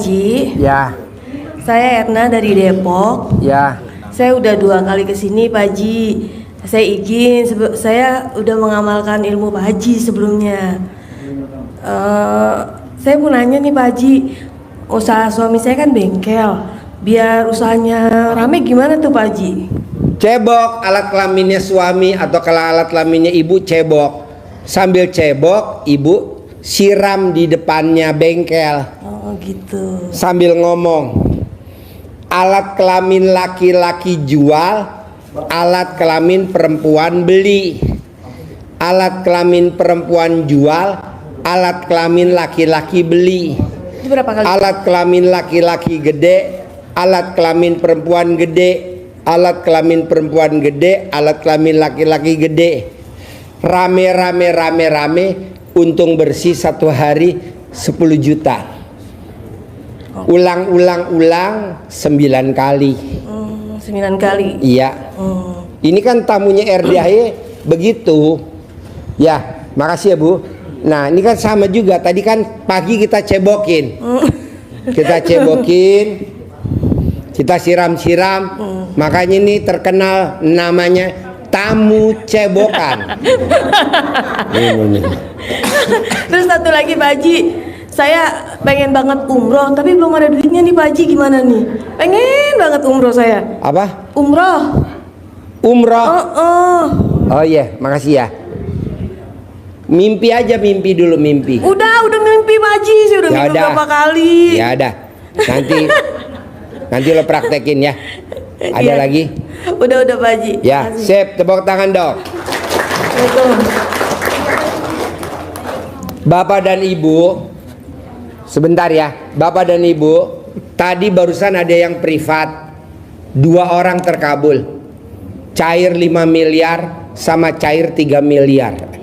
Haji. Ya. Saya Erna dari Depok. Ya. Saya udah 2 kali kesini Pak Haji. Saya izin, saya udah mengamalkan ilmu Pak Haji sebelumnya. Saya mau nanya nih Pak Haji, usaha suami saya kan bengkel. Biar usahanya rame gimana tuh Pak Haji? Cebok alat kelaminnya suami atau kalau alat kelaminnya ibu cebok. Sambil cebok, ibu siram di depannya bengkel. Oh gitu. Sambil ngomong, alat kelamin laki-laki jual, alat kelamin perempuan beli. Alat kelamin perempuan jual, alat kelamin laki-laki beli. Itu berapa kali? Alat kelamin laki-laki gede, alat kelamin perempuan gede. Alat kelamin perempuan gede, alat kelamin laki-laki gede. Rame, untung bersih 1 hari 10 juta. Ulang 9 kali. 9 kali. Iya. Ini kan tamunya RDAY begitu. Ya, makasih ya Bu. Nah, ini kan sama juga. Tadi kan pagi kita cebokin. Kita cebokin. Kita siram-siram. Makanya ini terkenal namanya tamu cebokan. Terus satu lagi Pak Haji, saya pengen banget umroh tapi belum ada duitnya nih Pak Haji, gimana nih? Pengen banget umroh saya. Apa? Umroh. Umroh. Oh iya, makasih ya. Mimpi aja, mimpi dulu mimpi. Udah mimpi Pak Haji, saya udah mimpi berapa kali. Ya udah. Nanti lo praktekin ya. Ada Iya. lagi? Udah Pak Haji. Ya, sip, tepuk tangan dong. Bapak dan Ibu, sebentar ya. Bapak dan Ibu, tadi barusan ada yang privat. 2 orang terkabul. Cair 5 miliar sama cair 3 miliar.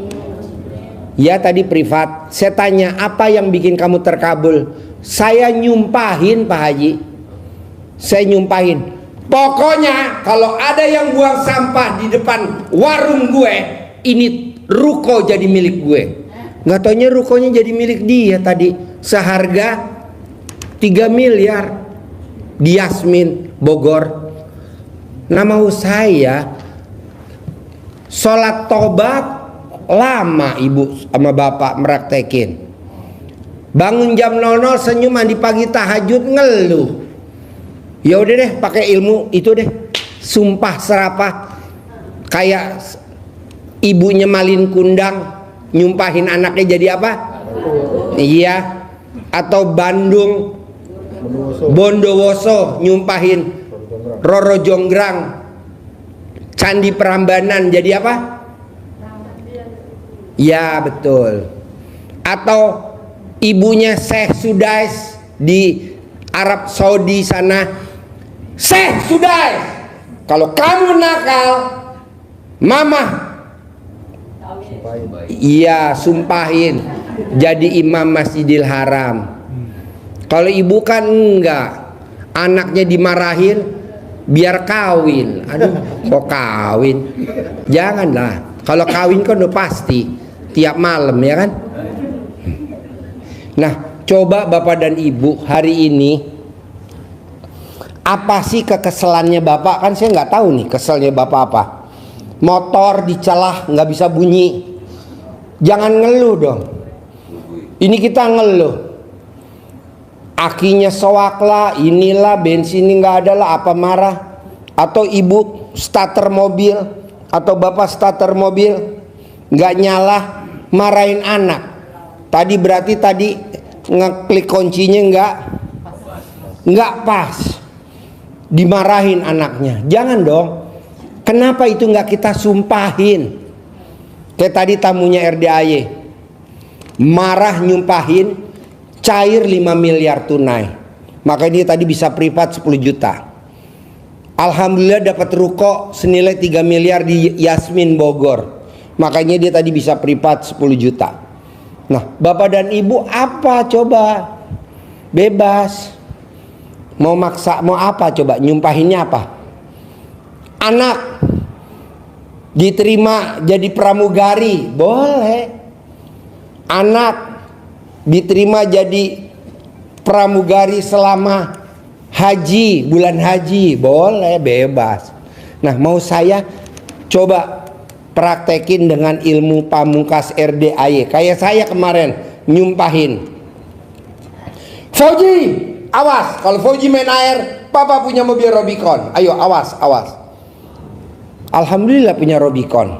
Ya tadi privat. Saya tanya, apa yang bikin kamu terkabul? Saya nyumpahin Pak Haji. Saya nyumpahin. Pokoknya kalau ada yang buang sampah di depan warung gue, ini ruko jadi milik gue. Nggak taunya rukonya jadi milik dia tadi. Seharga 3 miliar. Di Yasmin, Bogor. Nama saya sholat tobat lama ibu sama bapak meraktekin. Bangun jam 00 senyum, mandi pagi tahajud ngeluh. Ya udah deh, pakai ilmu itu deh. Sumpah serapah. Kayak ibunya Malin Kundang nyumpahin anaknya jadi apa? Iya. Atau Bandung Bondowoso nyumpahin Roro Jonggrang Candi Prambanan jadi apa? Ya betul. Atau ibunya Syekh Sudais di Arab Saudi sana, Syekh Sudais, kalau kamu nakal, mama iya sumpahin jadi imam Masjidil Haram. Kalau ibu kan enggak, anaknya dimarahin biar kawin. Aduh, kok kawin? Janganlah. Kalau kawin kan udah pasti tiap malam ya kan. Nah, coba Bapak dan Ibu hari ini, apa sih kekeselannya Bapak? Kan saya nggak tahu nih keselnya Bapak apa. Motor dicelah nggak bisa bunyi. Jangan ngeluh dong. Ini kita ngeluh. Akinya soak lah, inilah bensin ini nggak ada lah, apa marah? Atau ibu starter mobil atau bapak starter mobil nggak nyala, marahin anak. Tadi berarti tadi ngeklik kuncinya nggak pas, dimarahin anaknya. Jangan dong. Kenapa itu nggak kita sumpahin? Kayak tadi tamunya RDAY marah nyumpahin cair 5 miliar tunai. Makanya dia tadi bisa privat 10 juta. Alhamdulillah dapat ruko senilai 3 miliar di Yasmin Bogor. Makanya dia tadi bisa privat 10 juta. Nah, Bapak dan Ibu apa coba? Bebas. Mau maksa, mau apa coba? Nyumpahinnya apa? Anak diterima jadi pramugari, boleh. Anak diterima jadi pramugari selama haji, bulan haji, boleh, bebas. Nah, mau saya coba praktekin dengan ilmu pamungkas RDAY. Kayak saya kemarin nyumpahin, Fauji, awas, kalau Fauji main air, papa punya mobil Rubicon. Ayo, awas, awas. Alhamdulillah punya Rubicon.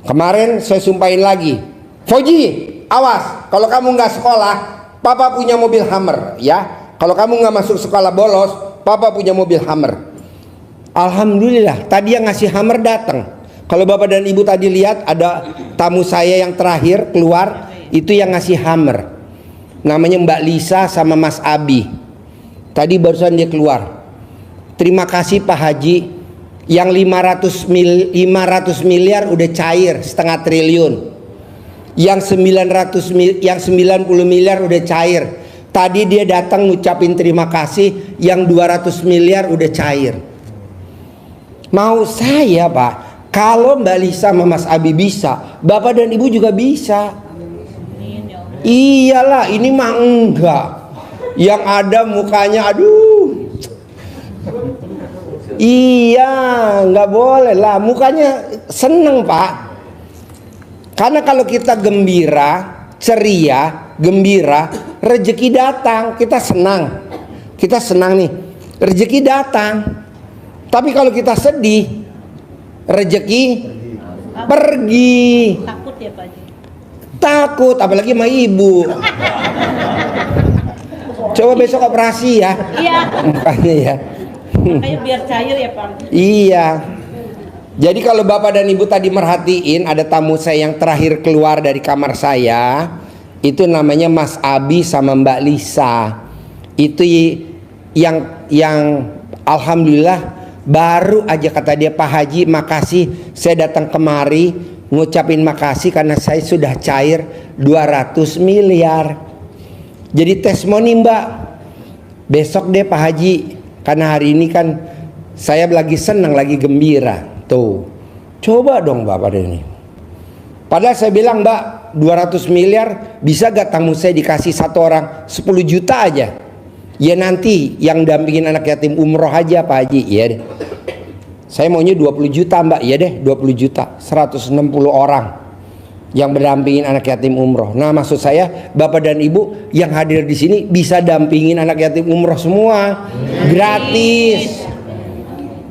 Kemarin saya sumpahin lagi, Fauji, awas, kalau kamu nggak sekolah, papa punya mobil Hummer, ya. Kalau kamu nggak masuk sekolah bolos, papa punya mobil Hummer. Alhamdulillah, tadi yang ngasih Hummer datang. Kalau bapak dan ibu tadi lihat, ada tamu saya yang terakhir keluar, itu yang ngasih Hummer. Namanya Mbak Lisa sama Mas Abi. Tadi barusan dia keluar. Terima kasih Pak Haji. Yang 500 miliar udah cair, setengah triliun. Yang 90 miliar udah cair. Tadi dia datang ngucapin terima kasih, yang 200 miliar udah cair. Mau saya, Pak, kalau Mbak Lisa sama Mas Abi bisa, Bapak dan Ibu juga bisa. Iyalah, ini mah enggak. Yang ada mukanya, aduh. Iya, nggak boleh lah. Mukanya seneng, Pak. Karena kalau kita gembira, ceria, gembira, rezeki datang, kita senang. Kita senang nih, rezeki datang. Tapi kalau kita sedih, rezeki pergi. Takut ya Pak Haji? Takut, apalagi sama ibu. Coba besok operasi ya. Iya. Mukanya ya. Makanya biar cair ya Pak. Iya. Jadi kalau bapak dan ibu tadi merhatiin, ada tamu saya yang terakhir keluar dari kamar saya, itu namanya Mas Abi sama Mbak Lisa. Itu yang alhamdulillah baru aja kata dia, Pak Haji makasih, saya datang kemari ngucapin makasih karena saya sudah cair 200 miliar. Jadi testimoni Mbak, besok deh Pak Haji, karena hari ini kan saya lagi senang, lagi gembira. Tuh, coba dong Bapak ini. Padahal saya bilang Mbak, 200 miliar bisa gak tamu saya dikasih satu orang 10 juta aja. Ya nanti yang dampingin anak yatim umroh aja Pak Haji. Ya deh. Saya maunya 20 juta Mbak. Ya deh 20 juta. 160 orang yang berdampingin anak yatim umroh. Nah maksud saya Bapak dan Ibu yang hadir di sini bisa dampingin anak yatim umroh semua. Gratis.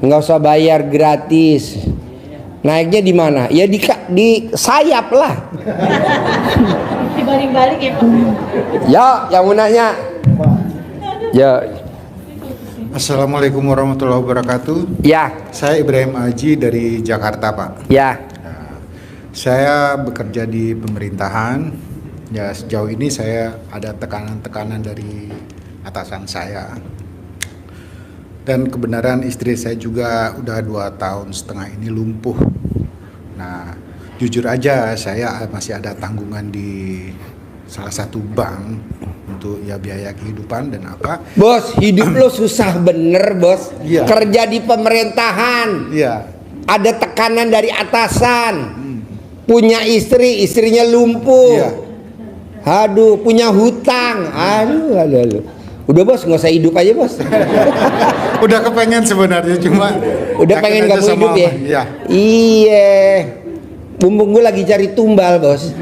Nggak usah bayar, gratis. Naiknya di mana? Ya di sayap lah. Dibalik-balik ya Pak. Ya yang mau nanya. Ya. Assalamualaikum warahmatullahi wabarakatuh. Ya. Saya Ibrahim Aji dari Jakarta, Pak. Ya. Nah, saya bekerja di pemerintahan. Ya, sejauh ini saya ada tekanan-tekanan dari atasan saya. Dan kebenaran istri saya juga udah 2,5 tahun ini lumpuh. Nah, jujur aja saya masih ada tanggungan di salah satu bank untuk ya biaya kehidupan dan apa. Bos, hidup lo susah bener bos. Iya. Kerja di pemerintahan. Iya. Ada tekanan dari atasan. Punya istri, istrinya lumpuh. Iya. Aduh, punya hutang. Aduh. Udah bos, nggak usah hidup aja bos. Udah kepengen sebenarnya, cuma Udah yakin pengen aja kamu sama hidup ya? Iya. Iya. Bumbung gue lagi cari tumbal bos.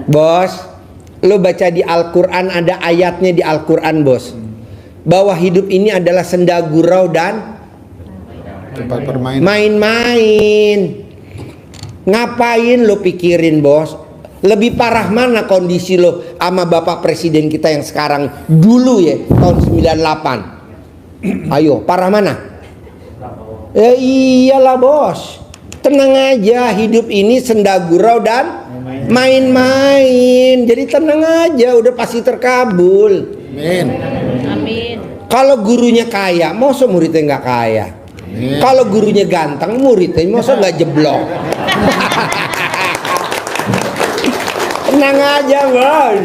Bos, lo baca di Al-Quran, ada ayatnya di Al-Quran bos, bahwa hidup ini adalah senda gurau dan Tempat permainan. main-main. Ngapain lo pikirin bos? Lebih parah mana kondisi lo sama Bapak Presiden kita yang sekarang, dulu ya tahun 98. Ayo, parah mana? Iyalah bos. Tenang aja, hidup ini senda gurau dan main-main. Jadi tenang aja, udah pasti terkabul. Amin. Amin. Kalau gurunya kaya, masa muridnya nggak kaya? Amin. Kalau gurunya ganteng, muridnya masa nggak jeblok? Tenang aja bos.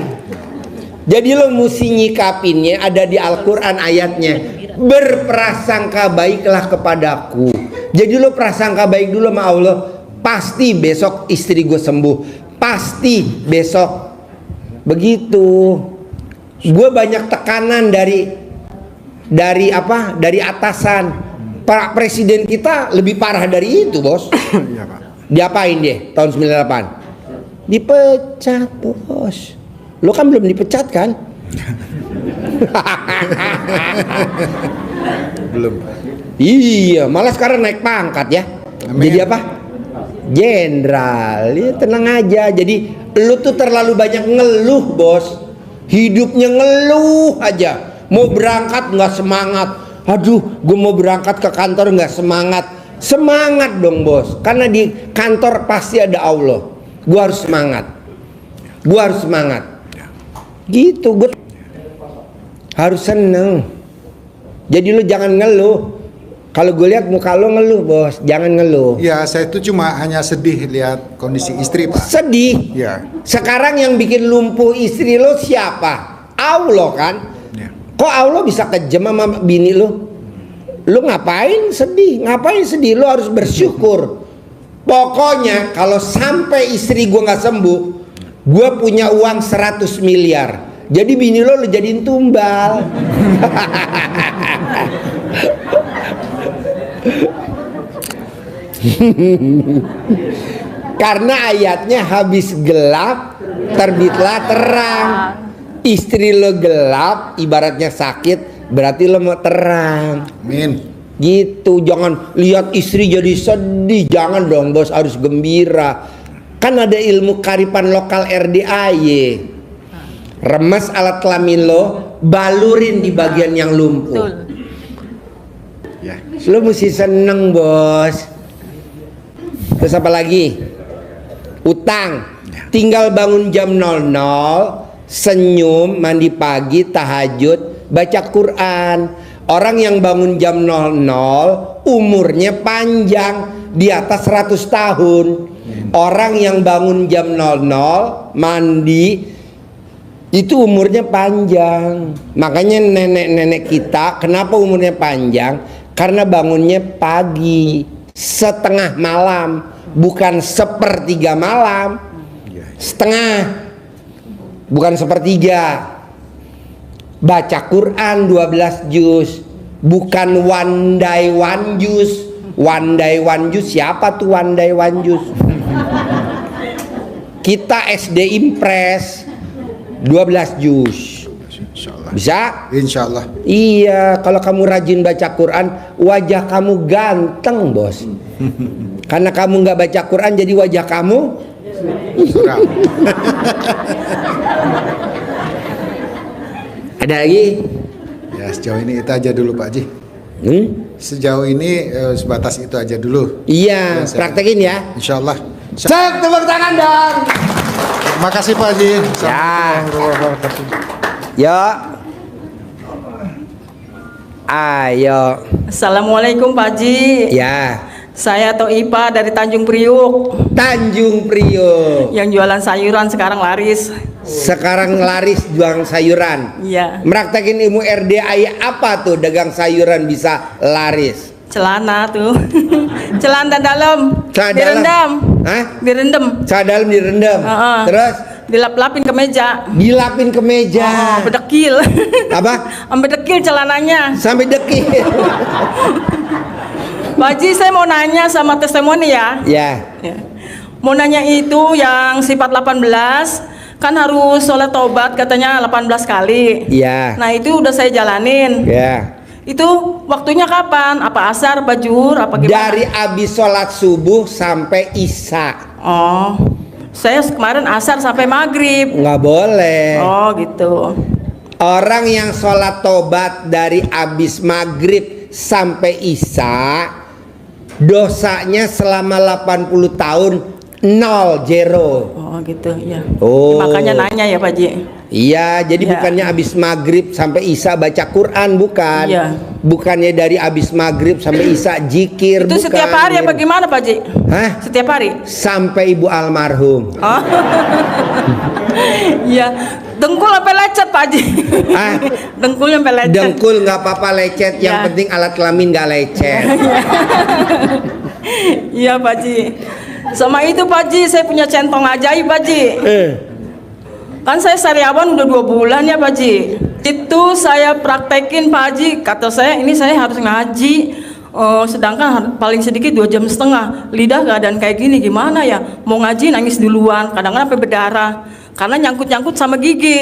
Jadi lo mesti nyikapinnya, ada di Al-Quran ayatnya, berprasangka baiklah kepadaku. Jadi lo prasangka baik dulu sama Allah. Pasti besok istri gue sembuh. Pasti besok Begitu. Gue banyak tekanan dari apa? Dari atasan. Pak Presiden kita lebih parah dari itu, Bos. Iya, Pak. Diapain dia tahun 98? Dipecat, Bos. Lo kan belum dipecat kan? Belum. Iya, malah sekarang naik pangkat ya. Amin. Jadi apa? Jenderal. Ya, tenang aja. Jadi lu tuh terlalu banyak ngeluh, Bos. Hidupnya ngeluh aja. Mau berangkat nggak semangat. Aduh, gue mau berangkat ke kantor nggak semangat. Semangat dong, Bos. Karena di kantor pasti ada Allah. Gue harus semangat. Gue harus semangat. Gitu, gue harus seneng. Jadi lu jangan ngeluh. Kalau gue lihat muka lo ngeluh, Bos. Jangan ngeluh. Ya, saya itu cuma hanya sedih lihat kondisi istri, Pak. Sedih. Ya. Sekarang yang bikin lumpuh istri lo siapa? Allah kan? Ya. Kok Allah bisa kejam sama bini lo? Lo ngapain sedih? Ngapain sedih? Lo harus bersyukur. Pokoknya kalau sampai istri gue nggak sembuh, gue punya uang 100 miliar. Jadi bini lo jadiin tumbal. Karena ayatnya habis gelap terbitlah terang. Istri lo gelap ibaratnya sakit, berarti lo mau terang. Amin. Gitu, jangan lihat istri jadi sedih. Jangan dong, Bos, harus gembira. Kan ada ilmu karipan lokal RDAY. Remes alat kelamin lo, balurin di bagian yang lumpuh. Betul. Ya. Lo mesti seneng, Bos. Terus apa lagi? Utang. Tinggal bangun jam 00, senyum, mandi pagi, tahajud, baca Quran. Orang yang bangun jam 00 umurnya panjang, di atas 100 tahun. Orang yang bangun jam 00 mandi itu umurnya panjang. Makanya nenek-nenek kita kenapa umurnya panjang? Karena bangunnya pagi, setengah malam, bukan sepertiga malam. Setengah, bukan sepertiga. Baca Quran 12 juz, bukan one day one juz. One day one juz siapa tuh one day one juz? Kita SD Impres 12 juz. Insyaallah. Bisa? Insyaallah. Iya, kalau kamu rajin baca Quran, wajah kamu ganteng, Bos. Karena kamu nggak baca Quran, jadi wajah kamu Seram. ada lagi. Ya, sejauh ini itu aja dulu, Pak Haji. Sejauh ini sebatas itu aja dulu. Iya, Ya, saya- praktekin ya. Insyaallah. Cek tepuk tangan dong. Terima kasih, Pak Haji. Ya. Assalamualaikum warahmatullahi wabarakatuh. Yo. Ayo. Assalamualaikum Pak Haji. Ya. Saya Toipa dari Tanjung Priuk Tanjung Priok. yang jualan sayuran sekarang laris. Sekarang laris juang sayuran. Iya. Meraktekin ilmu RDAY apa tuh dagang sayuran bisa laris? Celana tuh. Celana dalam. Celana dalam. Direndam. Hah? Direndam. Celana dalam direndam. Heeh. Terus Dilap-lapin ke meja. dilapin ke meja. Bedekil. Apa? Sampai dekil celananya. Sampai dekil. Pak Haji, saya mau nanya sama testimoni ya. Ya. Ya. Mau nanya itu yang sifat 18 kan harus sholat tobat katanya 18 kali. Ya. Nah itu udah saya jalanin. Ya. Itu waktunya kapan? Apa asar, apa zuhur, apa gimana? Dari abis sholat subuh sampai isya. Oh, saya kemarin asar sampai maghrib. Nggak boleh. Oh gitu. Orang yang sholat tobat dari abis maghrib sampai isya, dosanya selama 80 tahun 0, 0. Oh gitu ya. Oh. Makanya nanya ya Pak Haji. Iya, jadi Ya. bukannya abis maghrib sampai isya baca Quran, bukan. Iya. Bukannya dari abis maghrib sampai isya zikir, Itu bukan. setiap hari apa gimana Pak Haji? Hah? Setiap hari? Sampai ibu almarhum. Oh. Iya. Dengkul sampai lecet Pak Haji. Ah. Dengkul sampai lecet. Dengkul nggak apa-apa lecet, yang Ya. penting alat kelamin nggak lecet. Iya Pak Haji. Sama itu Pak Haji, saya punya centong ajaib Pak Haji. Kan saya sariawan udah 2 bulan ya Pak Haji. Itu saya praktekin Pak Haji. Kata saya ini saya harus ngaji. Sedangkan paling sedikit 2,5 jam. Lidah keadaan kayak gini gimana ya? Mau ngaji nangis duluan. Kadang-kadang sampai berdarah. Karena nyangkut-nyangkut sama gigi.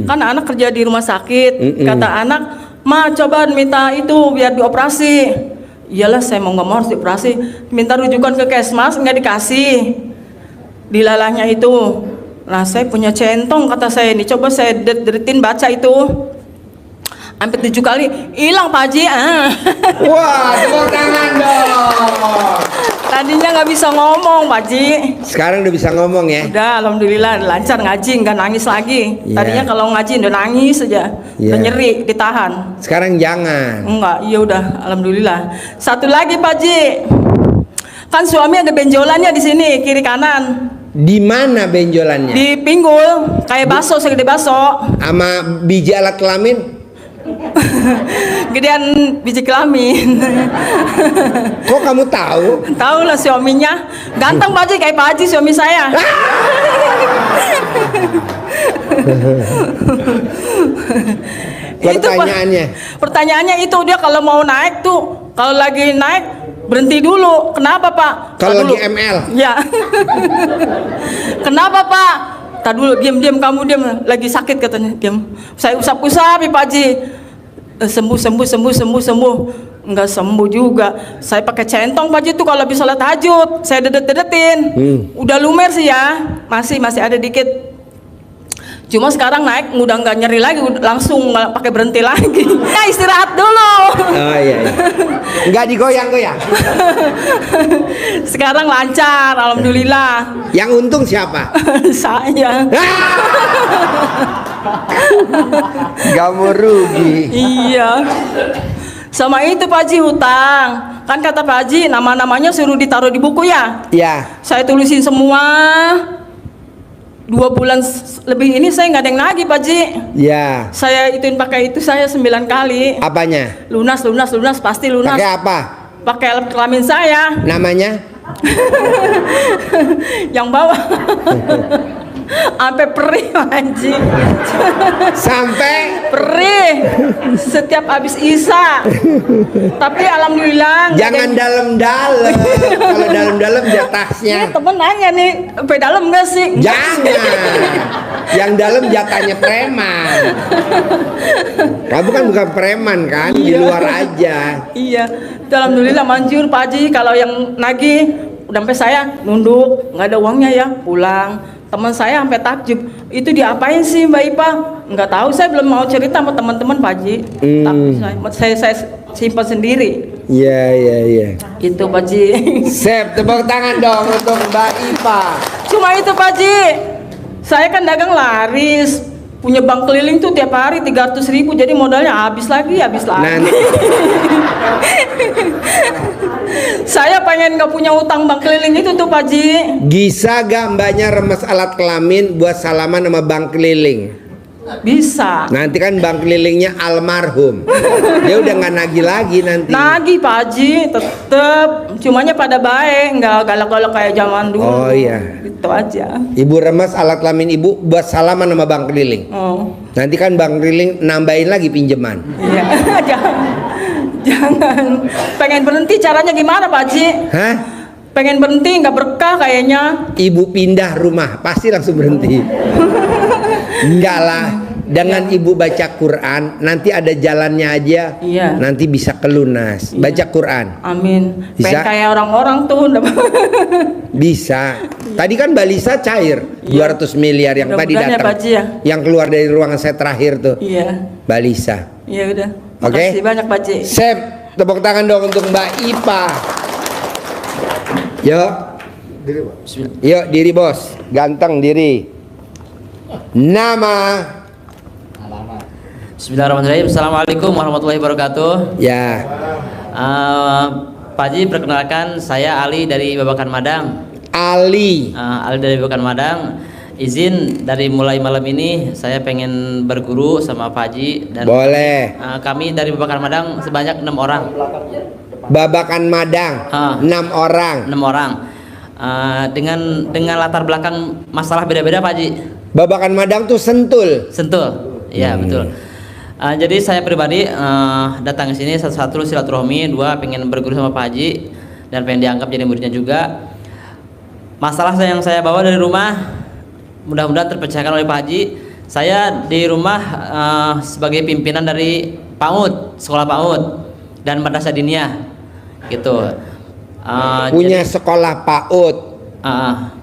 Kan anak kerja di rumah sakit. Kata anak, "Ma, coba minta itu biar dioperasi." Iyalah saya mau ngomong harus dioperasi. Minta rujukan ke Kesmas nggak dikasih. Dilalahnya itu. Nah saya punya centong kata saya ini. Coba saya deretin baca itu. Sampai 7 kali hilang Pak Haji. Wah, tepuk tangan dong. Tadinya nggak bisa ngomong Pak Haji. Sekarang udah bisa ngomong ya. Udah alhamdulillah lancar ngaji, nggak nangis lagi. Iya. Tadinya kalau ngaji udah nangis aja. Iya. Udah nyeri, ditahan. Sekarang jangan. Enggak, iya udah alhamdulillah. Satu lagi Pak Haji. Kan suami ada benjolannya di sini kiri kanan. Di mana benjolannya? Di pinggul kayak baso segede baso. Sama biji alat kelamin? Gedean biji kelamin. Kok kamu tahu? Tahu lah suaminya. Ganteng Pak Haji kayak Pak Haji suami saya. Pertanyaannya. Pertanyaannya itu dia kalau mau naik tuh, kalau lagi naik berhenti dulu. Kenapa Pak? Kalau Tar dulu. lagi ML? Ya. Kenapa Pak? Tak dulu, diam kamu diam. Lagi sakit katanya, diam. Saya usap-usap Pak Haji. Sembuh. Enggak sembuh juga. Saya pakai centong Pak Haji tuh kalau habis sholat tahajud. Saya dedet-dedetin. Udah lumer sih ya. Masih ada dikit. Cuma sekarang naik udah nggak nyeri lagi, langsung nggak pakai berhenti lagi. Ya istirahat dulu. Oh iya. Nggak digoyang-goyang. Sekarang lancar, alhamdulillah. Yang untung siapa? Saya. Kamu rugi. Iya. Sama itu Pak Haji hutang. Kan kata Pak Haji nama-namanya suruh ditaruh di buku ya. Ya. Saya tulisin semua. 2 bulan lebih ini saya nggak ada yang nagih Pak Haji. Ya. Saya ituin pakai itu saya 9 kali. Apanya? Lunas pasti lunas. Pakai apa? Pakai alat kelamin saya. Namanya? Yang bawah. Sampai perih Pak Haji. Sampai Perih setiap habis Isya. Tapi alhamdulillah nggak jangan ada yang- dalam-dalam. Kalau dalam-dalam jatahnya. Ini temen nanya nih, sampai dalam nggak sih? Jangan. Yang dalam jatahnya preman. Kamu kan bukan preman kan, di Iya. luar aja. Iya, alhamdulillah manjur Pak Haji. Kalau yang nagih udah sampai saya nunduk, nggak ada uangnya ya, pulang. Teman saya sampai takjub, itu diapain sih Mbak Ipa? Nggak tahu, saya belum mau cerita sama teman-teman Pak Haji. Tapi saya simpan sendiri. Iya. Itu Pak Haji. Sep, tepuk tangan dong untuk Mbak Ipa. Cuma itu Pak Haji. Saya kan dagang laris, punya bank keliling tuh tiap hari 300.000, jadi modalnya habis lagi. Nanti. Saya pengen nggak punya utang bank keliling itu tuh Pak Haji. Bisa gak mbaknya remes alat kelamin buat salaman sama bank keliling? Bisa. Nanti kan bank kelilingnya almarhum. Dia udah nggak nagih lagi nanti. Nagih Pak Haji, tetep. Cumanya pada baik, nggak galak-galak kayak zaman dulu. Oh iya. Itu aja. Ibu remes alat kelamin ibu buat salaman sama bank keliling. Oh, Nanti kan bank keliling nambahin lagi pinjaman. iya. Jangan. Pengen berhenti caranya gimana Pak Haji? Hah? Pengen berhenti nggak berkah kayaknya. Ibu pindah rumah pasti langsung berhenti. Enggak lah. Dengan ibu baca Quran, nanti ada jalannya aja. Iya. Nanti bisa kelunas. Iya. Baca Quran. Amin. Bisa? Pengen kayak orang-orang tuh. Bisa. Tadi kan Balisa cair 200 miliar yang tadi Mudah-mudahan ya, datang. Pak Haji, ya. Yang keluar dari ruangan saya terakhir tuh. Iya. Balisa. Iya udah. Oke. Makasih banyak Pak Haji. Sep, tepuk tangan dong untuk Mbak Ipa. Yuk. Yuk diri bos. Ganteng diri. Nama. Bismillahirrahmanirrahim. Assalamualaikum warahmatullahi wabarakatuh. Ya. Pak Haji, perkenalkan saya Ali dari Babakan Madang. Ali. Ali dari Babakan Madang. Izin dari mulai malam ini saya pengen berguru sama Pak Haji dan Boleh. kami dari Babakan Madang sebanyak 6 orang. Babakan Madang. 6 orang. 6 orang. Dengan latar belakang masalah beda-beda Pak Haji. Babakan Madang tuh Sentul. Sentul. Iya, betul. Jadi saya pribadi datang ke sini satu silaturahmi, dua pengen berguru sama Pak Haji dan pengen dianggap jadi muridnya juga. Masalah yang saya bawa dari rumah mudah-mudahan terpecahkan oleh Pak Haji. Saya di rumah sebagai pimpinan dari PAUD, sekolah PAUD dan madrasah diniyah gitu. Punya sekolah PAUD.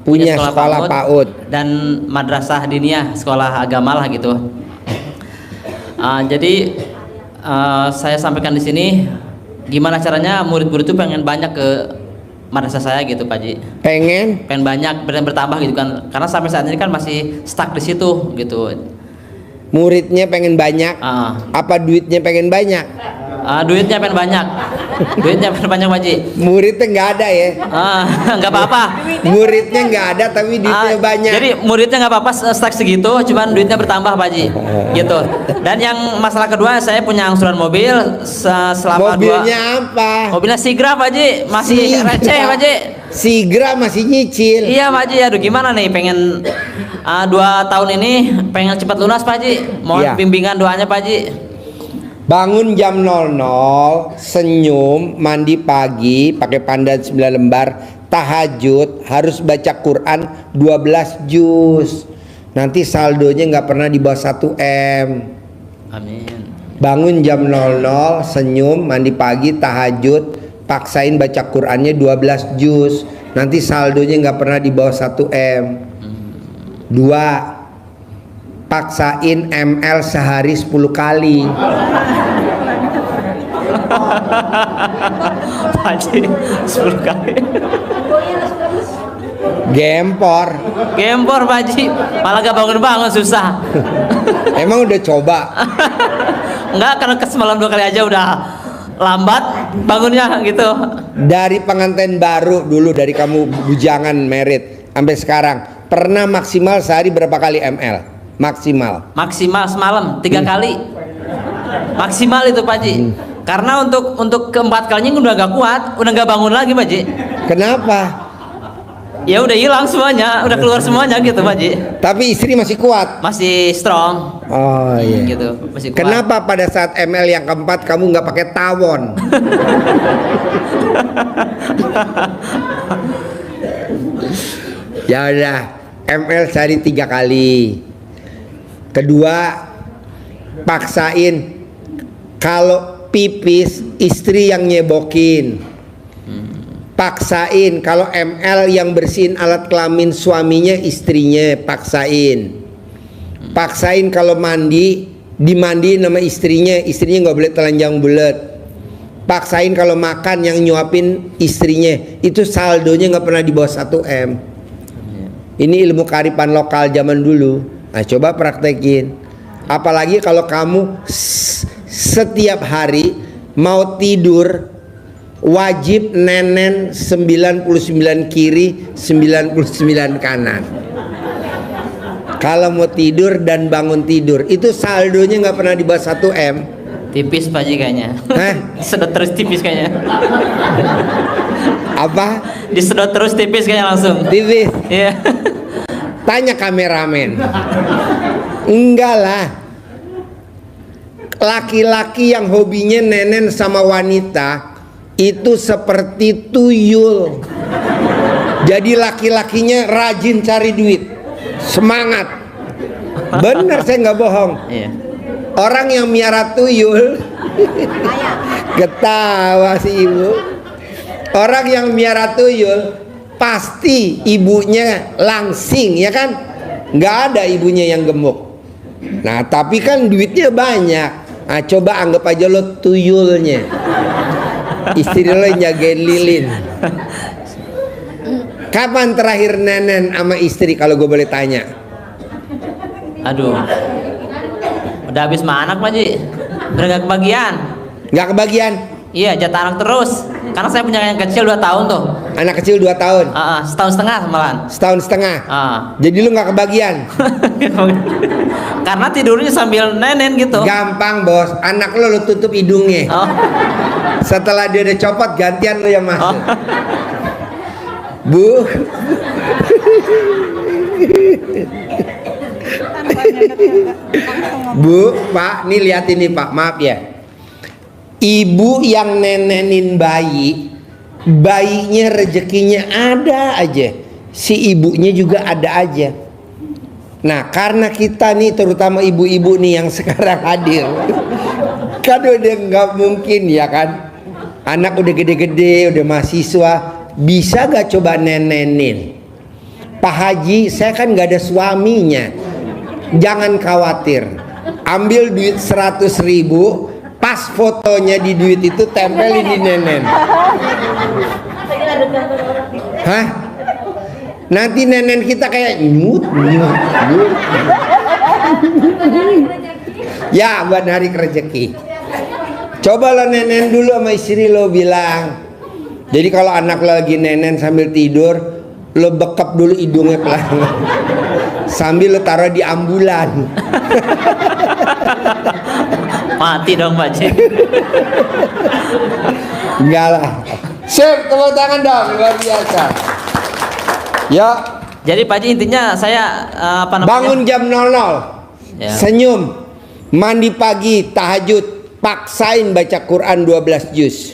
Punya sekolah PAUD dan madrasah diniyah, sekolah agama lah gitu. Jadi saya sampaikan di sini gimana caranya murid-murid itu pengen banyak ke madrasah saya gitu Pak Haji. Pengen banyak, pengen bertambah gitu kan. Karena sampai saat ini kan masih stuck di situ gitu. Muridnya pengen banyak. Apa duitnya pengen banyak? Duitnya pengen banyak. Duitnya pengen banyak Pak Haji. Muridnya nggak ada ya? Nggak apa-apa. Muridnya nggak ada tapi duitnya banyak. Jadi muridnya nggak apa-apa stuck segitu, cuman duitnya bertambah Pak Haji. Gitu. Dan yang masalah kedua, saya punya angsuran mobil selama Mobilnya apa? Mobilnya Sigra Pak Haji, masih receh Pak Haji. Sigra masih nyicil. Iya Pak Haji, aduh gimana nih, pengen 2 tahun ini pengen cepat lunas Pak Haji. Mohon bimbingan doanya Pak Haji. Bangun jam 00, senyum, mandi pagi, pakai pandan 9 lembar, tahajud, harus baca Quran 12 juz. Nanti saldonya nggak pernah di bawah 1 M. Amin. Bangun jam 00, senyum, mandi pagi, tahajud, paksain baca Qurannya 12 juz. Nanti saldonya nggak pernah di bawah 1 M. 2. Paksain ML sehari 10 kali. Pak Haji 10 kali. Gempor Pak Haji, malah gak bangun-bangun susah. Emang udah coba? Enggak, karena semalam 2 kali aja udah lambat bangunnya gitu. Dari pengantin baru dulu, dari kamu bujangan merit sampai sekarang, pernah maksimal sehari berapa kali ML? Maksimal Semalam 3 kali. Maksimal itu Pak Haji. Karena untuk keempat kalinya udah gak kuat, udah gak bangun lagi Pak Haji. Kenapa? Ya udah hilang semuanya, udah keluar semuanya gitu Pak Haji. Tapi istri masih kuat? Masih strong. Oh iya. Gitu, masih kuat. Kenapa pada saat ML yang keempat kamu nggak pakai tawon? Ya udah, ML sehari 3 kali. Kedua, paksain kalau pipis istri yang nyebokin. Paksain kalau ML yang bersihin alat kelamin suaminya istrinya, paksain. Paksain kalau mandi dimandiin sama istrinya nggak boleh telanjang bulat. Paksain kalau makan yang nyuapin istrinya, itu saldonya nggak pernah di bawah 1 M. Ini ilmu kearifan lokal zaman dulu. Nah, coba praktekin. Apalagi kalau kamu setiap hari mau tidur wajib nenen 99 kiri, 99 kanan. Kalau mau tidur dan bangun tidur, itu saldonya nggak pernah di bawah 1 M. Tipis Pak Haji kayaknya. Disedot terus tipis kayaknya. Apa? Disedot terus tipis kayaknya langsung. Tipis. Iya. Tanya kameramen. Enggak lah. Laki-laki yang hobinya nenen sama wanita itu seperti tuyul. Jadi laki-lakinya rajin cari duit, semangat. Bener, saya nggak bohong. Iya. Orang yang miara tuyul, ketawa si ibu. Orang yang miara tuyul pasti ibunya langsing, ya kan? Nggak ada ibunya yang gemuk. Nah, tapi kan duitnya banyak. Nah, coba anggap aja lo tuyulnya. Istri lo yang jagain lilin. Kapan terakhir nenen sama istri kalau gue boleh tanya? Aduh. Udah habis mah anak Pak Haji. Udah gak kebagian. Nggak kebagian? Iya, jatah anak terus. Karena saya punya yang kecil 2 tahun tuh. Anak kecil 2 tahun? Setahun setengah malahan. Setahun setengah? Jadi lu nggak kebagian? Karena tidurnya sambil nenen gitu. Gampang bos, anak lu tutup hidungnya. Setelah dia udah copot, gantian lu yang masuk. Bu. Bu, Pak, nih lihat ini Pak, maaf ya. Ibu yang nenenin bayi, bayinya rezekinya ada aja, si ibunya juga ada aja. Nah, karena kita nih, terutama ibu-ibu nih yang sekarang hadir, kan udah nggak mungkin ya kan, anak udah gede-gede, udah mahasiswa, bisa gak coba nenenin? Pak Haji, saya kan gak ada suaminya. Jangan khawatir, ambil duit 100.000, pas fotonya di duit itu tempelin di nenen. Hah? Nanti nenen kita kayak nyut. Ya, buat narik rezeki. Coba lo nenen dulu sama istri lo, bilang. Jadi kalau anak lo lagi nenen sambil tidur, lo bekap dulu hidungnya pelan, sambil lo taruh di ambulan. Mati dong Pak Haji. Enggak lah. Sip, tepuk tangan dong, luar biasa. Ya, Jadi Pak Haji intinya saya apa namanya? bangun jam 00, Ya. senyum, mandi pagi, tahajud, paksain baca Quran 12 juz.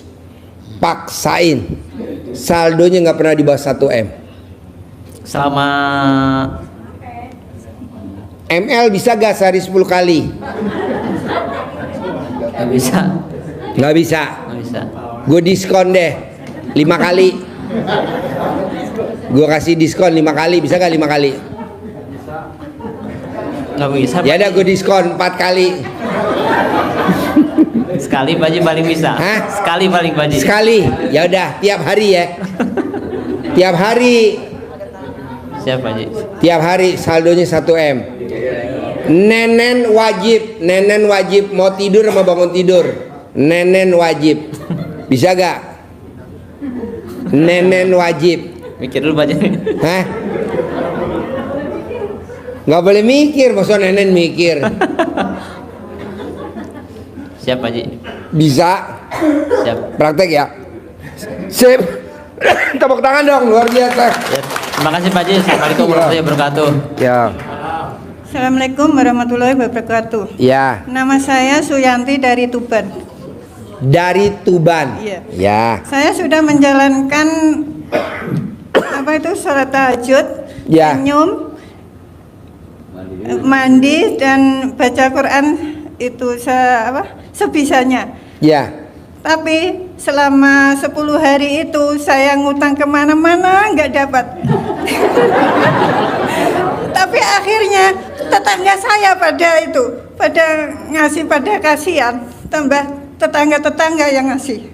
Paksain. Saldonya nggak pernah di bawah 1 M. Selama ML bisa gak sehari 10 kali? nggak bisa, Nggak bisa. nggak bisa. Gue diskon deh 5 kali. Gue kasih diskon 5 kali, bisa gak 5 kali? Nggak bisa. Ya udah, gue diskon 4 kali. Sekali Pak Haji paling bisa. Hah? Sekali paling Pak Haji. Sekali. Ya udah, tiap hari ya. Tiap hari. Siap Pak Haji. Tiap hari saldonya 1 M. Nenen wajib mau tidur sama bangun tidur. Nenen wajib. Bisa gak? Nenen wajib. Mikir dulu Pak Haji. Hah? Nggak boleh mikir, masa nenen mikir. Siap Pak Haji. Bisa. Siap. Praktek ya. Sip. Tepuk tangan dong, luar biasa. Ya. Terima kasih Pak Haji. Assalamualaikum warahmatullahi wabarakatuh. Ya. Assalamualaikum warahmatullahi wabarakatuh. Ya. Nama saya Suyanti dari Tuban. Dari Tuban. Iya. Ya. Saya sudah menjalankan apa itu sholat tahajud, Ya. senyum, mandi dan baca Quran itu sebisanya. Ya. Tapi selama 10 hari itu saya ngutang kemana-mana nggak dapat. Tapi akhirnya tetangga saya pada ngasih, pada kasihan, tambah tetangga-tetangga yang ngasih.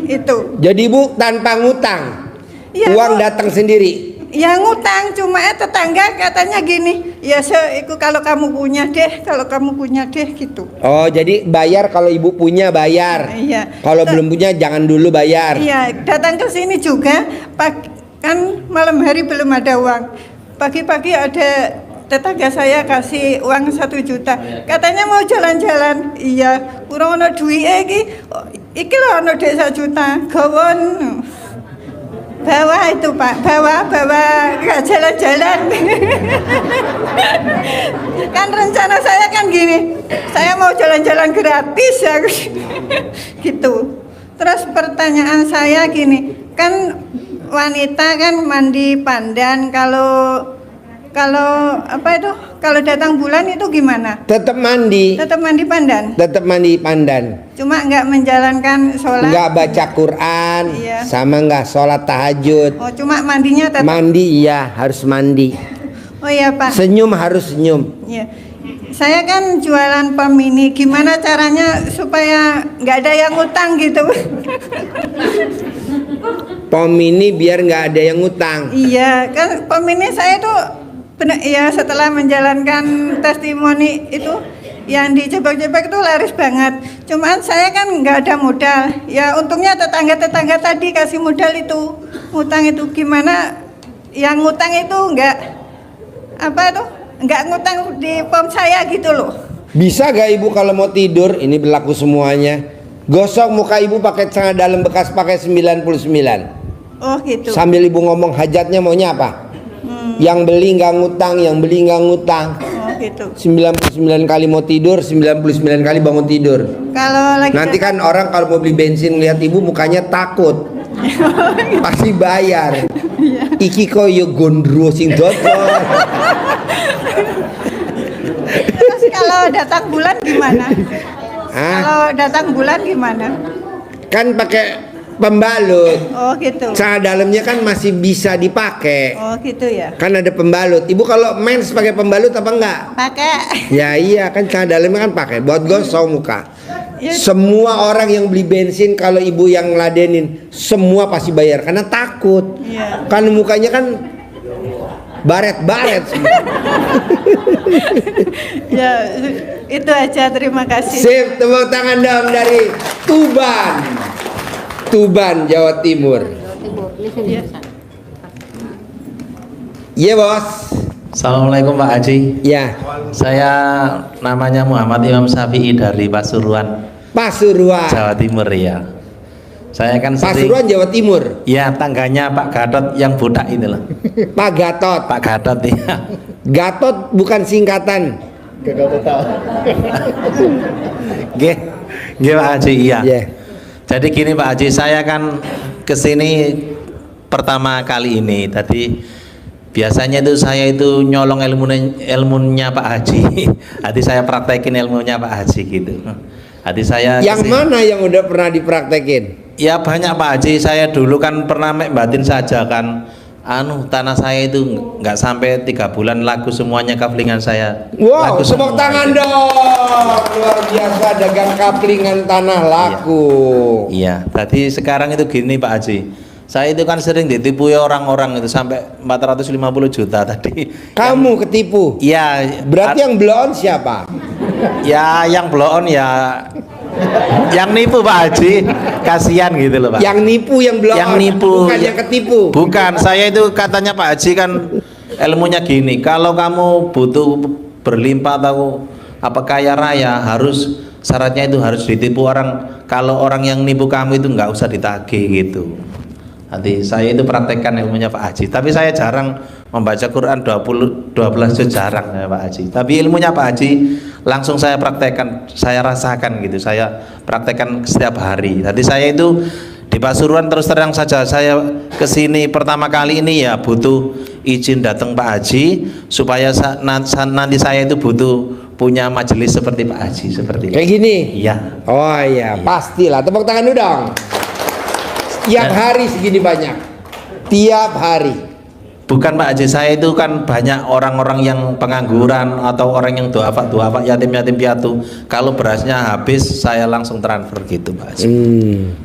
Itu. Jadi Bu tanpa ngutang. Ya, Uang Bu. datang sendiri. Ya ngutang, cuma tetangga katanya gini, ya itu kalau kamu punya deh gitu. Oh, jadi bayar kalau Ibu punya bayar. Iya. Kalau belum punya jangan dulu bayar. Iya, datang ke sini juga, kan malam hari belum ada uang. Pagi-pagi ada tetangga saya kasih uang 1 juta. Katanya mau jalan-jalan. Iya, kurang ono duwike iki lho ono dhek 1 juta. Gawon. Bawa itu Pak, bawa nggak jalan-jalan. Kan rencana saya kan gini, saya mau jalan-jalan gratis ya, gitu. Terus pertanyaan saya gini, kan wanita kan mandi pandan, kalau kalau datang bulan itu gimana? Tetap mandi. Tetap mandi pandan. Tetap mandi pandan. Cuma nggak menjalankan sholat. Nggak baca Quran. Iya. Sama nggak sholat tahajud. Oh, cuma mandinya tetap. Mandi iya, harus mandi. Oh iya Pak. Senyum harus senyum. Iya. Saya kan jualan pom mini. Gimana caranya supaya nggak ada yang utang gitu? Pom ini biar nggak ada yang ngutang. Iya, kan pom mini saya tuh benar ya, setelah menjalankan testimoni itu yang dijebak-jebak itu laris banget. Cuman saya kan nggak ada modal. Ya untungnya tetangga-tetangga tadi kasih modal itu. Ngutang itu gimana? Yang ngutang itu nggak ngutang di pom saya gitu loh. Bisa gak Ibu kalau mau tidur, ini berlaku semuanya, gosok muka Ibu pakai celana dalam bekas pakai 99. Oh gitu. Sambil Ibu ngomong hajatnya maunya apa? Yang beli nggak ngutang, yang beli nggak ngutang. Oh, gitu. 99 kali mau tidur, 99 kali bangun tidur. Kalau lagi Nanti kan orang kalau mau beli bensin lihat ibu mukanya takut. Pasti bayar. Iki koyo gondro sing dodol. terus kalau datang bulan gimana? Hah? Kalau datang bulan gimana? Kan pakai pembalut. Oh gitu. Celana dalamnya kan masih bisa dipakai. Oh gitu ya. Kan ada pembalut. Ibu kalau mens pakai pembalut apa enggak? Pakai. Ya iya kan celana dalamnya kan pakai buat gosong muka. Ya, Semua orang yang beli bensin kalau ibu yang ngeladenin semua pasti bayar karena takut. Iya. Kan mukanya kan baret-baret semua. ya itu aja, terima kasih. Sip, tepuk tangan dong dari Tuban. Tuban, Jawa Timur. Iya, Bos. Assalamualaikum Pak Haji. Ya, Saya namanya Muhammad Imam Syafi'i dari Pasuruan, Pasuruan. Jawa Timur ya. Saya kan sering, Pasuruan, Jawa Timur. ya tangganya Pak Gatot yang botak itu loh. Pak Gatot. Pak Gatot ya. Gatot bukan singkatan. Nggih, nggih Pak Haji iya. Ya. Jadi gini Pak Haji, saya kan kesini pertama kali ini. Tadi biasanya itu saya itu nyolong ilmunya Pak Haji. Nanti saya praktekin ilmunya Pak Haji gitu. Nanti saya Yang mana yang udah pernah dipraktekin? Ya banyak Pak Haji. Saya dulu kan pernah batin saja kan. Tanah saya itu nggak sampai 3 bulan laku semuanya kaflingan saya. Wow, Laku tepuk semua tangan itu. dong. Luar biasa dagang kaplingan tanah laku. Iya, tadi sekarang itu gini Pak Haji. Saya itu kan sering ditipu ya orang-orang itu sampai 450 juta tadi. Kamu ketipu. Iya, Berarti yang blow on siapa? ya yang blow on ya yang nipu Pak Haji. Kasihan gitu loh Pak. Yang nipu yang blow Yang on. nipu, Bukan ya. yang ketipu. Bukan, saya itu katanya Pak Haji kan ilmunya gini, kalau kamu butuh berlimpah atau apa kaya raya harus syaratnya itu harus ditipu orang. Kalau orang yang nipu kamu itu nggak usah ditagih gitu. Nanti saya itu praktekkan ilmunya Pak Haji. Tapi saya jarang membaca Quran 12 juz jarang ya Pak Haji. Tapi ilmunya Pak Haji langsung saya praktekkan, saya rasakan gitu. Saya praktekkan setiap hari. Tadi saya itu di Pasuruan terus terang saja saya kesini pertama kali ini ya butuh izin datang Pak Haji supaya nanti saya itu butuh punya majelis seperti Pak Haji seperti Kayak itu. gini. Iya. Oh iya, pastilah. Tepuk tangan dulu dong. Tiap hari segini banyak. Tiap hari. Bukan Pak Haji, saya itu kan banyak orang-orang yang pengangguran atau orang yang duafa, yatim-yatim piatu. Kalau berasnya habis, saya langsung transfer gitu Pak Haji.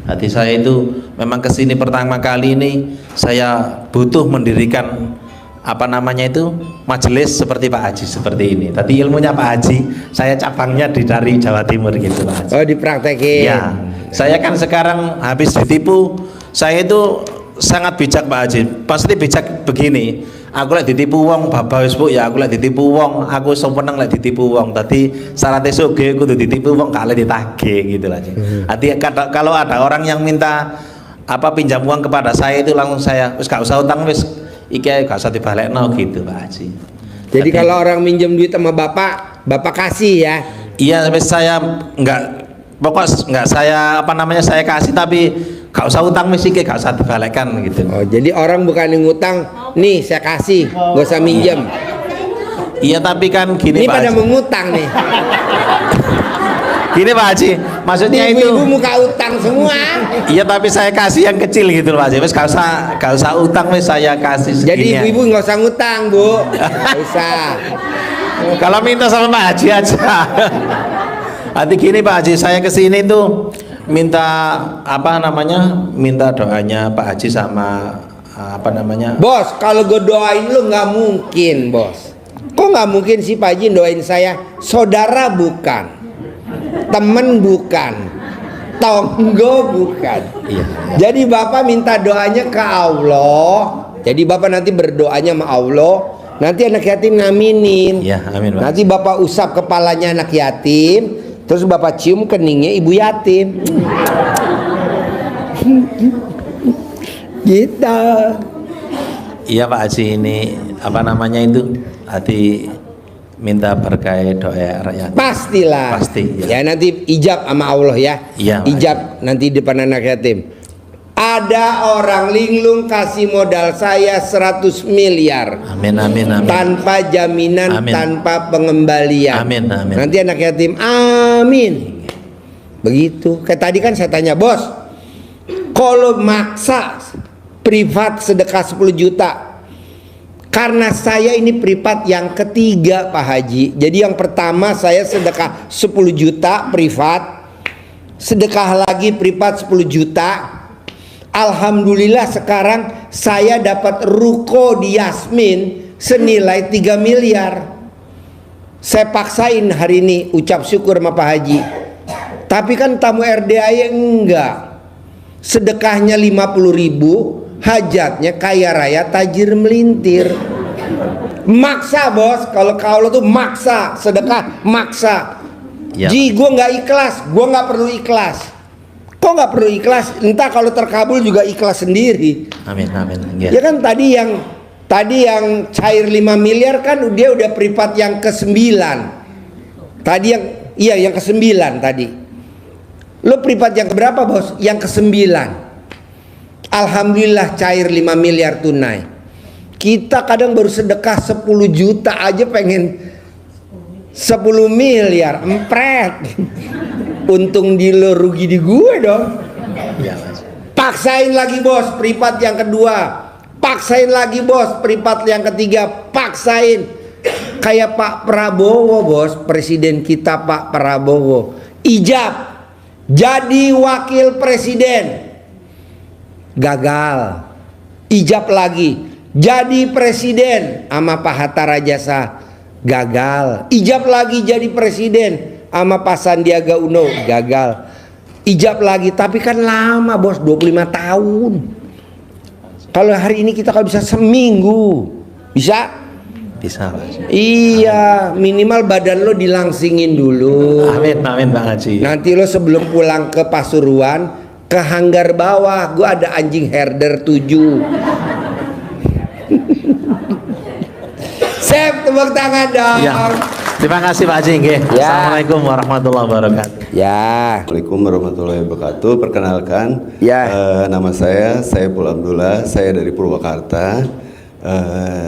Hati saya itu memang kesini pertama kali ini, saya butuh mendirikan apa namanya itu majelis seperti Pak Haji seperti ini. Tadi ilmunya Pak Haji, saya cabangnya dari Jawa Timur gitu Pak Haji. Oh, dipraktekin. Ya, saya kan sekarang habis ditipu. Saya itu sangat bijak Pak Haji. Pasti bijak begini. Aku lek ditipu wong, bapak wis Bu ya aku lek ditipu wong, aku seneng lek ditipu wong. Tadi syaratnya sugih kudu ditipu wong gak lek ditagih gitu lah. Artinya kalau ada orang yang minta apa pinjam uang kepada saya itu langsung saya wis gak usah utang wis iki gak usah dibalekno gitu Pak Haji. Jadi kalau orang minjem duit sama bapak, bapak kasih ya. Iya, wis saya nggak saya apa namanya saya kasih tapi gak usah utang mesti gak usah dibalikan gitu. Oh, jadi orang bukan yang ngutang, nih saya kasih, gak usah minjem. Iya tapi kan gini Ini Pak pada Haji. mengutang nih. Gini Pak Haji, maksudnya itu Ibu-ibu muka utang semua. iya tapi saya kasih yang kecil gitu Pak Haji. Wis gak usah utang wis saya kasih segini. Jadi ibu-ibu nggak usah ngutang Bu, nggak usah. Kalau minta sama Pak Haji aja. Nanti gini Pak Haji, saya kesini tuh minta apa namanya, minta doanya Pak Haji sama apa namanya. Bos, kalau gue doain lu nggak mungkin bos. Kok nggak mungkin sih Pak Haji doain saya? Saudara bukan, temen bukan, tonggo bukan. Iya. Jadi bapak minta doanya ke Allah. Jadi bapak nanti berdoanya sama Allah. Nanti anak yatim ngaminin. Iya, amin Pak. Nanti bapak usap kepalanya anak yatim. Terus bapak cium keningnya ibu yatim. Gitu. Iya Pak Haji, ini apa namanya itu hati minta berkah doa rakyat. Pastilah. Pasti, ya. Ya nanti ijab sama Allah ya. Iya, Pak Ijab nanti depan anak yatim. Ada orang linglung kasih modal saya 100 miliar. Amin amin amin. Tanpa jaminan, Amin. tanpa pengembalian. Amin, amin. Nanti anak yatim, amin. Begitu. Kayak tadi kan saya tanya, bos, kalau maksa privat sedekah 10 juta, karena saya ini privat yang ketiga Pak Haji. Jadi yang pertama saya sedekah 10 juta privat, sedekah lagi privat 10 juta. Alhamdulillah sekarang saya dapat ruko di Yasmin senilai 3 miliar. Saya paksain hari ini ucap syukur sama Pak Haji. Tapi kan tamu RDAY enggak. Sedekahnya 50.000, hajatnya kaya raya tajir melintir. Maksa bos, kalau tuh maksa, sedekah maksa. Ya. Ji, gue nggak ikhlas, gue nggak perlu ikhlas. Kok nggak perlu ikhlas? Entah kalau terkabul juga ikhlas sendiri. Amin amin. Ya kan tadi yang cair 5 miliar kan dia udah privat yang ke-9. Tadi yang ke-9 tadi. Lo privat yang keberapa bos? Yang ke-9. Alhamdulillah cair 5 miliar tunai. Kita kadang baru sedekah 10 juta aja pengen 10 miliar, empret. Untung di lo, rugi di gue dong. Paksain lagi bos, privat yang kedua. Paksain lagi bos, privat yang ketiga. Paksain. Kayak Pak Prabowo bos, presiden kita Pak Prabowo. Ijab jadi wakil presiden, gagal. Ijab lagi jadi presiden sama Pak Hatta Rajasa, gagal. Ijab lagi jadi presiden sama Pak Sandiaga Uno, gagal. Ijab lagi, tapi kan lama bos, 25 tahun. Kalau hari ini kita kalau bisa seminggu, bisa? Bisa Pak. Iya, minimal badan lo dilangsingin dulu. Amin amin Bang Haji. Nanti lo sebelum pulang ke Pasuruan, ke hanggar bawah, gua ada anjing herder 7. Sep, tepuk tangan dong. Ya. Terima kasih Pak Haji. Ya. Assalamualaikum warahmatullahi wabarakatuh. Ya. Assalamualaikum warahmatullahi wabarakatuh. Perkenalkan, Ya. nama saya Saiful Abdullah. Saya dari Purwakarta.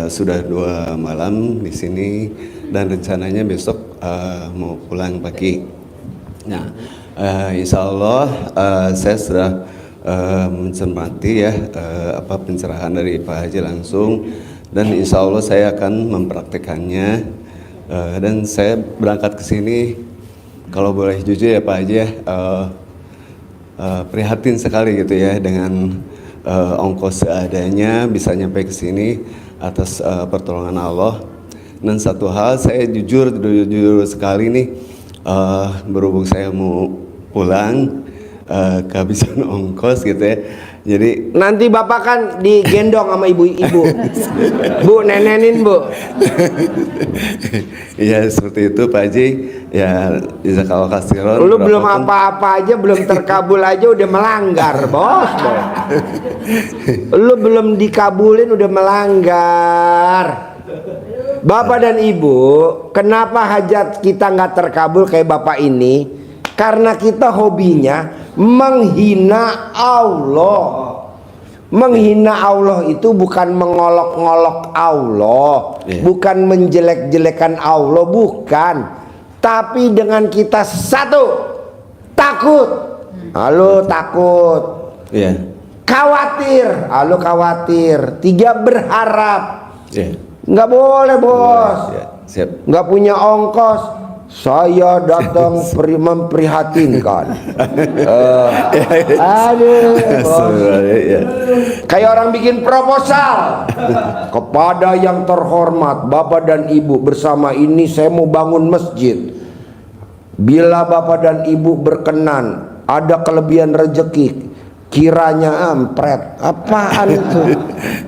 Sudah 2 malam di sini dan rencananya besok mau pulang pagi. Nah, insya Allah saya sudah mencermati ya pencerahan dari Pak Haji langsung, dan insya Allah saya akan mempraktekannya. Dan saya berangkat ke sini, kalau boleh jujur ya Pak Haji ya, prihatin sekali gitu ya dengan ongkos seadanya bisa nyampe ke sini atas pertolongan Allah. Dan satu hal saya jujur sekali nih, berhubung saya mau pulang, kehabisan ongkos gitu ya. Jadi Nanti bapak kan digendong sama ibu-ibu. Bu, nenenin bu. ya seperti itu Pak Haji. Ya jazakallahu khairan. Lu belum apa-apa aja, belum terkabul aja udah melanggar bos. Lu belum dikabulin udah melanggar. Bapak dan ibu, kenapa hajat kita nggak terkabul kayak bapak ini? Karena kita hobinya menghina Allah. Menghina Allah itu bukan mengolok-ngolok Allah, bukan menjelek-jelekan Allah, bukan. Tapi dengan kita satu, takut. Halo takut. Iya. Khawatir. Halo khawatir. 3 berharap. Iya. Nggak boleh bos. Ya, siap. Nggak punya ongkos. Saya datang memprihatinkan. Aduh, bos. Ya. Kayak orang bikin proposal. Kepada yang terhormat Bapak dan Ibu, bersama ini saya mau bangun masjid. Bila Bapak dan Ibu berkenan, ada kelebihan rezeki, kiranya ampret. Apaan itu?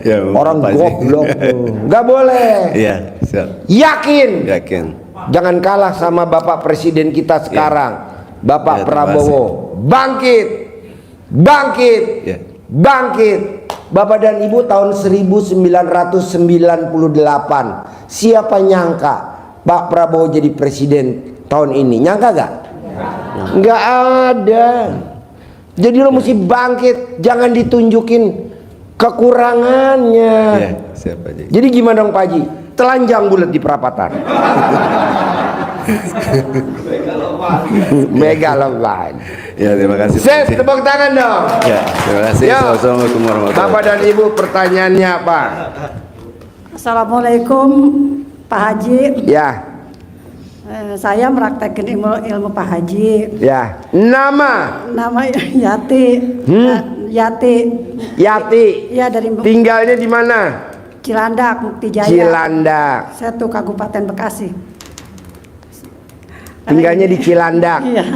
Ya, orang Pak Haji. goblok tuh. Nggak boleh. Iya, siap. Yakin. Yakin. Jangan kalah sama Bapak Presiden kita sekarang, Bapak Ya, terima Prabowo. Bangkit, bangkit, Ya. bangkit. Bapak dan Ibu tahun 1998, siapa nyangka Pak Prabowo jadi presiden tahun ini? Nyangka gak? Nggak ada. Jadi lo mesti bangkit, jangan ditunjukin kekurangannya. Ya, siap Pak Haji. Jadi gimana dong Pak Haji? Telanjang bulat di perapatan. Megaloman. Ya, terima kasih. Pak Set, Haji. tepuk tangan dong. Ya, terima kasih. Yo. Assalamualaikum warahmatullahi Bapak dan Ibu, pertanyaannya apa? Assalamualaikum Pak Haji. Ya, Saya mempraktekkan ilmu Pak Haji. ya. Nama Nama Yati. Yati. Yati. Ya, dari Tinggalnya di mana? Cilandak, Mukti Jaya. Cilandak. Satu Kabupaten Bekasi. Tinggalnya di Cilandak. Iya.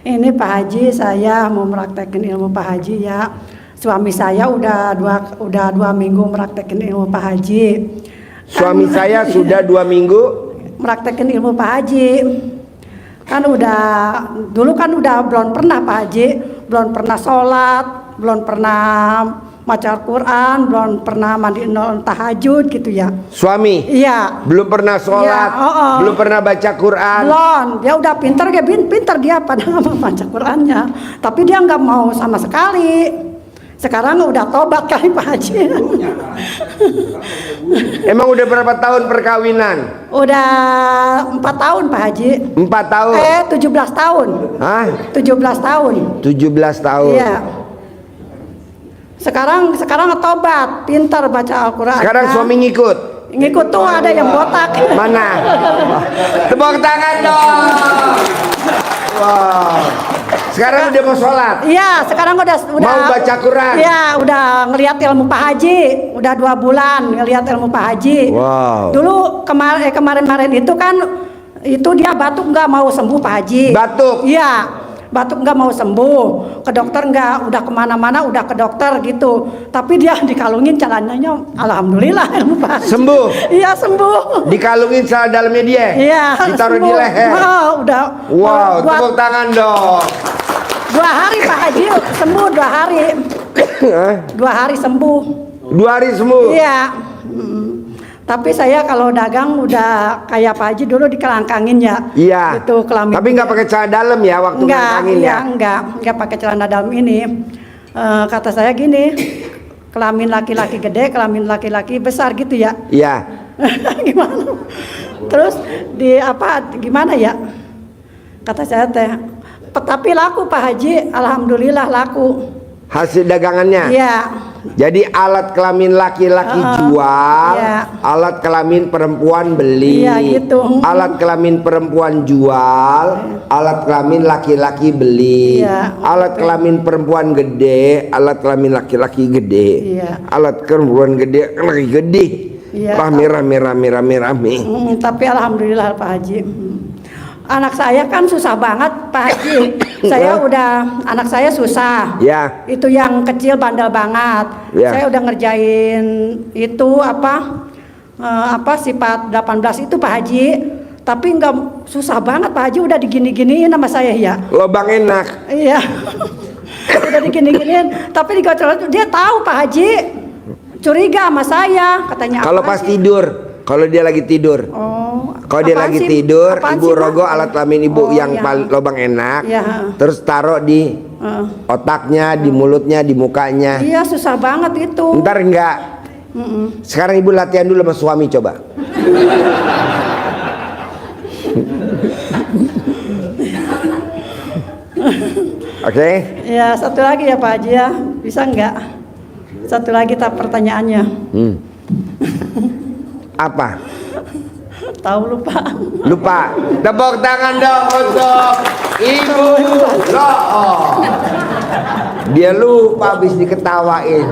Ini Pak Haji, saya mau mempraktekkan ilmu Pak Haji ya. Suami saya udah dua minggu mempraktekkan ilmu Pak Haji. Suami saya sudah 2 minggu Mempraktekkan ilmu Pak Haji. Kan dulu kan udah belum pernah Pak Haji, belum pernah sholat, belum pernah baca Al-Quran, belum pernah mandi tahajud gitu ya. Suami? Iya. Belum pernah sholat, Iya, belum pernah baca Quran. Belum, dia udah pinter dia padahal baca Qurannya, tapi dia nggak mau sama sekali. Sekarang udah tobat kali Pak Haji. Emang udah berapa tahun perkawinan? Udah 4 tahun Pak Haji. 4 tahun? 17 tahun. Hah? 17 tahun. 17 tahun. Iya. Sekarang tobat, pintar baca Al-Quran. Sekarang suami ngikut? Ngikut tuh ada yang botak. Mana? Tepuk tangan dong. Wow. Sekarang udah mau sholat? Iya, sekarang udah mau baca Quran? Iya, udah ngelihat ilmu Pak Haji. Udah 2 bulan ngelihat ilmu Pak Haji. Wow. Dulu kemarin itu kan itu dia batuk nggak mau sembuh Pak Haji. Batuk? Iya. Batuk nggak mau sembuh, ke dokter nggak, udah kemana-mana udah ke dokter gitu, tapi dia dikalungin celananya, alhamdulillah ilmu Pak Haji. Sembuh? Iya sembuh. Dikalungin celana dalamnya dia? Iya. Ditaruh di sembuh. leher? Oh, udah. Wow, tepuk tangan dong. 2 hari Pak Haji sembuh, 2 hari. 2 hari sembuh. 2 hari sembuh? Iya. Tapi saya kalau dagang udah kayak Pak Haji dulu dikelangkangin ya. Iya. Itu kelamin. Tapi nggak pakai celana dalam ya waktu ngelangkangin ya? Enggak pakai celana dalam ini. Kata saya gini, kelamin laki-laki gede, kelamin laki-laki besar gitu ya. Iya. Gimana? Terus gimana ya? Kata saya teh, tapi laku Pak Haji, alhamdulillah laku. Hasil dagangannya? Iya. Jadi alat kelamin laki-laki jual, iya. Alat kelamin perempuan beli. Iya, gitu. Alat kelamin perempuan jual, alat kelamin laki-laki beli. Iya. Alat kelamin perempuan gede, alat kelamin laki-laki gede. Iya. Alat perempuan gede, laki gede. Iya. Rame. Tapi alhamdulillah Pak Haji. Anak saya kan susah banget Pak Haji. Anak saya susah. Ya. Itu yang kecil bandel banget. Ya. Saya udah ngerjain itu sifat 18 itu Pak Haji. Tapi nggak susah banget Pak Haji, udah digini-giniin sama saya ya. Lobang enak. Iya. Udah digini-giniin, tapi dia tahu Pak Haji. Curiga sama saya, katanya. Kalau pas tidur, kalau dia lagi tidur. Kalau dia lagi tidur, ibu rogoh alat kelamin ibu yang lubang enak, terus taruh di otaknya, di mulutnya, di mukanya. Iya, susah banget itu. Ntar enggak. Sekarang ibu latihan dulu sama suami coba. Oke? Ya, satu lagi ya Pak Haji ya, bisa enggak? Satu lagi pertanyaannya. Apa? Tahu lupa. Lupa. Tepuk tangan dong untuk Ibu Ro'oh. Dia lupa habis diketawain.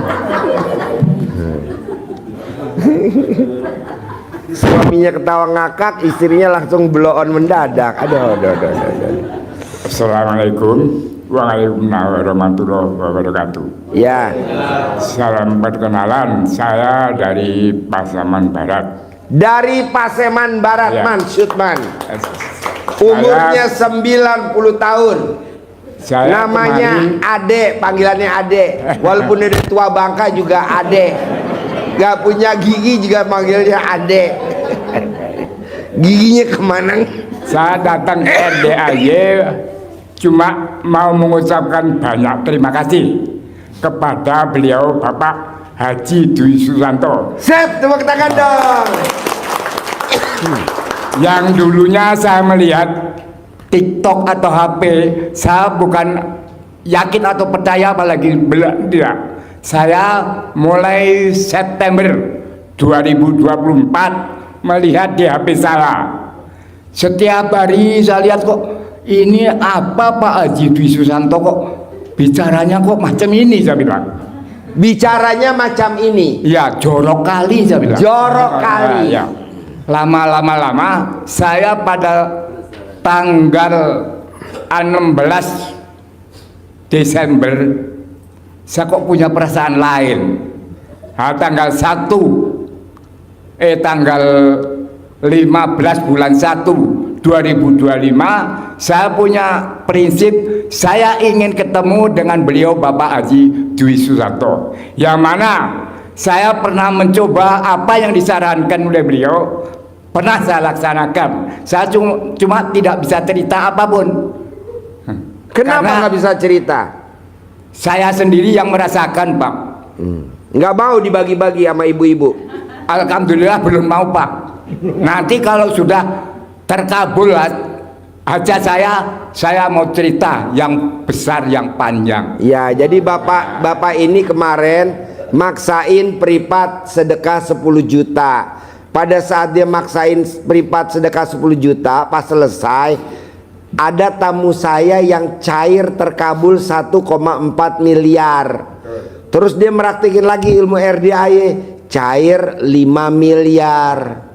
Suaminya ketawa ngakak, istrinya langsung blow on mendadak. Aduh. Assalamualaikum warahmatullahi wabarakatuh. Ya. Salam perkenalan, saya dari Pasaman Barat. Dari Paseman Barat, Ya. Man, Syutman. Umurnya 90 tahun. Namanya Ade, panggilannya Ade. Walaupun dari tua bangka juga Ade. Gak punya gigi juga manggilnya Ade. Giginya kemana? Saya datang ke RDAY cuma mau mengucapkan banyak terima kasih kepada beliau Bapak Haji Dwi Susanto. Sip, tepuk tangan dong. Yang dulunya saya melihat TikTok atau HP, saya bukan yakin atau percaya apalagi tidak. Saya mulai September 2024 melihat di HP saya. Setiap hari saya lihat kok ini apa Pak Haji Dwi Susanto kok bicaranya kok macam ini, saya bilang. Bicaranya macam ini. Ya, jorok kali, saya bilang. Jorok kali. Ya. Lama saya pada tanggal 16 Desember saya kok punya perasaan lain. Tanggal 15 bulan 1 2025 saya punya prinsip, saya ingin ketemu dengan beliau Bapak Haji Dwi Susanto, yang mana saya pernah mencoba apa yang disarankan oleh beliau, pernah saya laksanakan. Saya cuma tidak bisa cerita apapun. Kenapa nggak bisa cerita? Saya sendiri yang merasakan, Pak. Nggak mau dibagi-bagi sama ibu-ibu. Alhamdulillah belum mau, Pak. Nanti kalau sudah terkabul aja saya mau cerita yang besar, yang panjang. Ya, jadi bapak ini kemarin maksain privat sedekah 10 juta. Pada saat dia maksain privat sedekah 10 juta, pas selesai ada tamu saya yang cair terkabul 1,4 miliar. Terus dia meraktikin lagi ilmu RDAY, cair 5 miliar.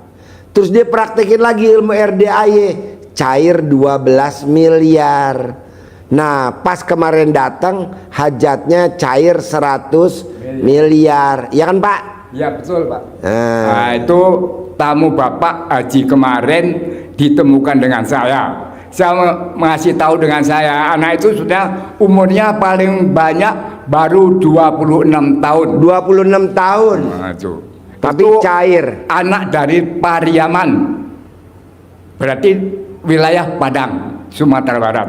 Terus dia praktekin lagi ilmu RDAY, cair 12 miliar. Nah, pas kemarin datang hajatnya cair 100 miliar. Ya kan, Pak? Ya, betul, Pak. Nah, itu tamu Bapak Haji kemarin ditemukan dengan saya. Saya mengasih tahu dengan saya, anak itu sudah umurnya paling banyak baru 26 tahun. 26 tahun. Nah, itu. Tapi itu cair. Anak dari Pariaman. Berarti wilayah Padang, Sumatera Barat.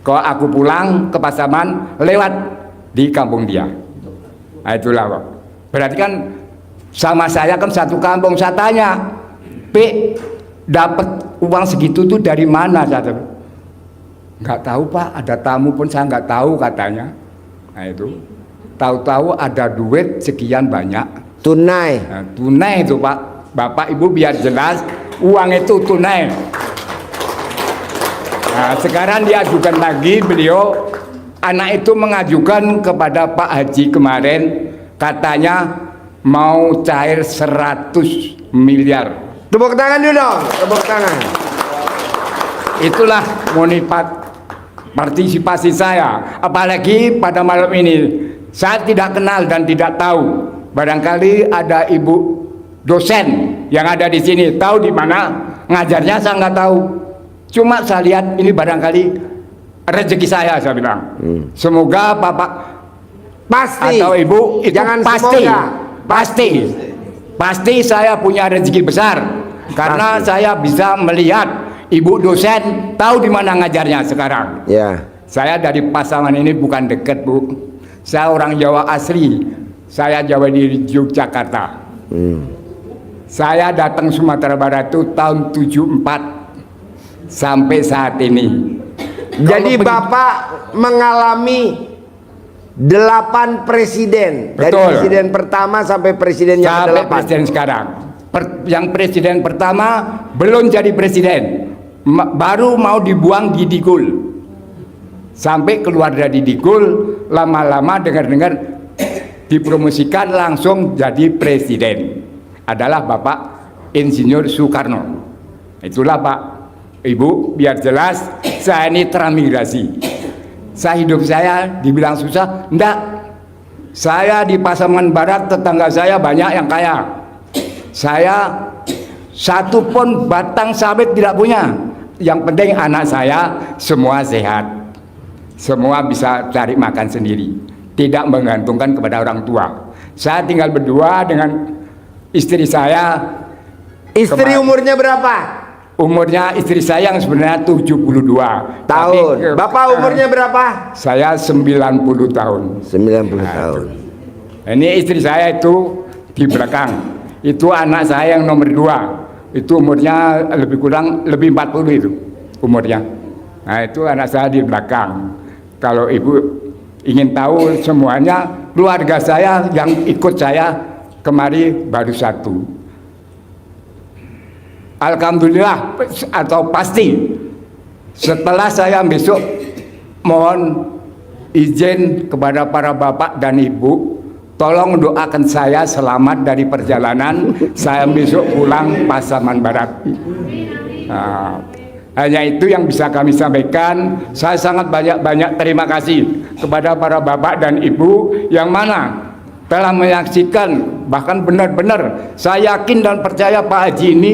Kalau aku pulang ke Pasaman, lewat di kampung dia. Nah, itulah, Pak. Berarti kan sama saya kan satu kampung. Saya tanya, dapat uang segitu tuh dari mana? Saya nggak tahu, Pak. Ada tamu pun saya nggak tahu katanya. Nah, itu tahu-tahu ada duit sekian banyak. Tunai. Nah, tunai itu, Pak. Bapak Ibu biar jelas, uang itu tunai. Nah, sekarang diajukan lagi, beliau anak itu mengajukan kepada Pak Haji kemarin, katanya mau cair 100 miliar. Tepuk tangan dulu dong, tepuk tangan. Itulah partisipasi saya. Apalagi pada malam ini saya tidak kenal dan tidak tahu. Barangkali ada ibu dosen yang ada di sini tahu di mana ngajarnya, saya nggak tahu. Cuma saya lihat ini barangkali rezeki saya bilang. Semoga Bapak pasti atau Ibu itu jangan pasti, semoga. pasti saya punya rezeki besar karena saya bisa melihat Ibu dosen tahu di mana ngajarnya sekarang. Ya. Saya dari Pasaman ini bukan dekat, Bu. Saya orang Jawa asli. Saya Jawa di Yogyakarta. Saya datang Sumatera Barat itu tahun 74 sampai saat ini. Jadi Bapak mengalami 8 presiden. Betul. Dari presiden pertama sampai presiden yang sampai ke-8. presiden sekarang. Yang presiden pertama belum jadi presiden, baru mau dibuang di Digul. Sampai keluar dari Digul, lama-lama dengar-dengar dipromosikan langsung jadi presiden. Adalah Bapak Insinyur Soekarno. Itulah, Pak. Ibu, biar jelas, saya ini transmigrasi. Hidup saya dibilang susah, enggak. Saya di Pasaman Barat, tetangga saya banyak yang kaya. Saya satu pun batang sawit tidak punya. Yang penting anak saya semua sehat. Semua bisa cari makan sendiri. Tidak menggantungkan kepada orang tua. Saya tinggal berdua dengan istri saya. Istri umurnya berapa? umurnya istri saya yang sebenarnya 72 tahun. Tapi, Bapak umurnya berapa? saya 90 tahun. 90 tahun. Ini istri saya itu di belakang. Itu anak saya yang nomor 2. Itu umurnya lebih kurang lebih 40 itu umurnya. Nah, itu anak saya di belakang. Kalau ibu ingin tahu semuanya, keluarga saya yang ikut saya kemari baru 1. Alhamdulillah atau pasti setelah saya besok mohon izin kepada para bapak dan ibu, tolong doakan saya selamat dari perjalanan saya besok pulang Pasaman Barat. Nah, hanya itu yang bisa kami sampaikan. Saya sangat banyak terima kasih kepada para bapak dan ibu yang mana telah menyaksikan, bahkan benar-benar saya yakin dan percaya Pak Haji ini,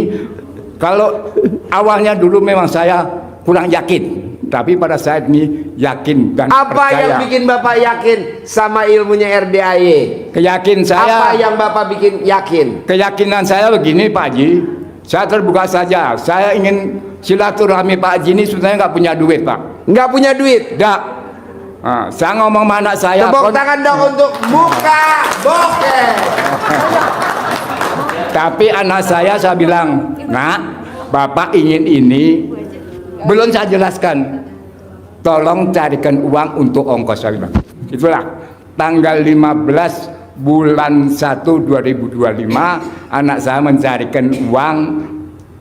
kalau awalnya dulu memang saya kurang yakin, tapi pada saat ini yakin dan Apa percaya. yang bikin Bapak yakin sama ilmunya RDAY? Keyakinan saya. Apa yang Bapak bikin yakin? Keyakinan saya begini Pak Haji, saya terbuka saja. Saya ingin silaturahmi Pak Haji ini sebenarnya nggak punya duit Pak. Nggak punya duit? Nggak. Nah, saya ngomong sama anak saya. Tepuk tangan dong untuk buka bokeh. Tapi anak saya bilang, nak, Bapak ingin ini. Belum saya jelaskan. Tolong carikan uang untuk ongkos saya bilang. Itulah tanggal 15 bulan 1 2025 anak saya mencarikan uang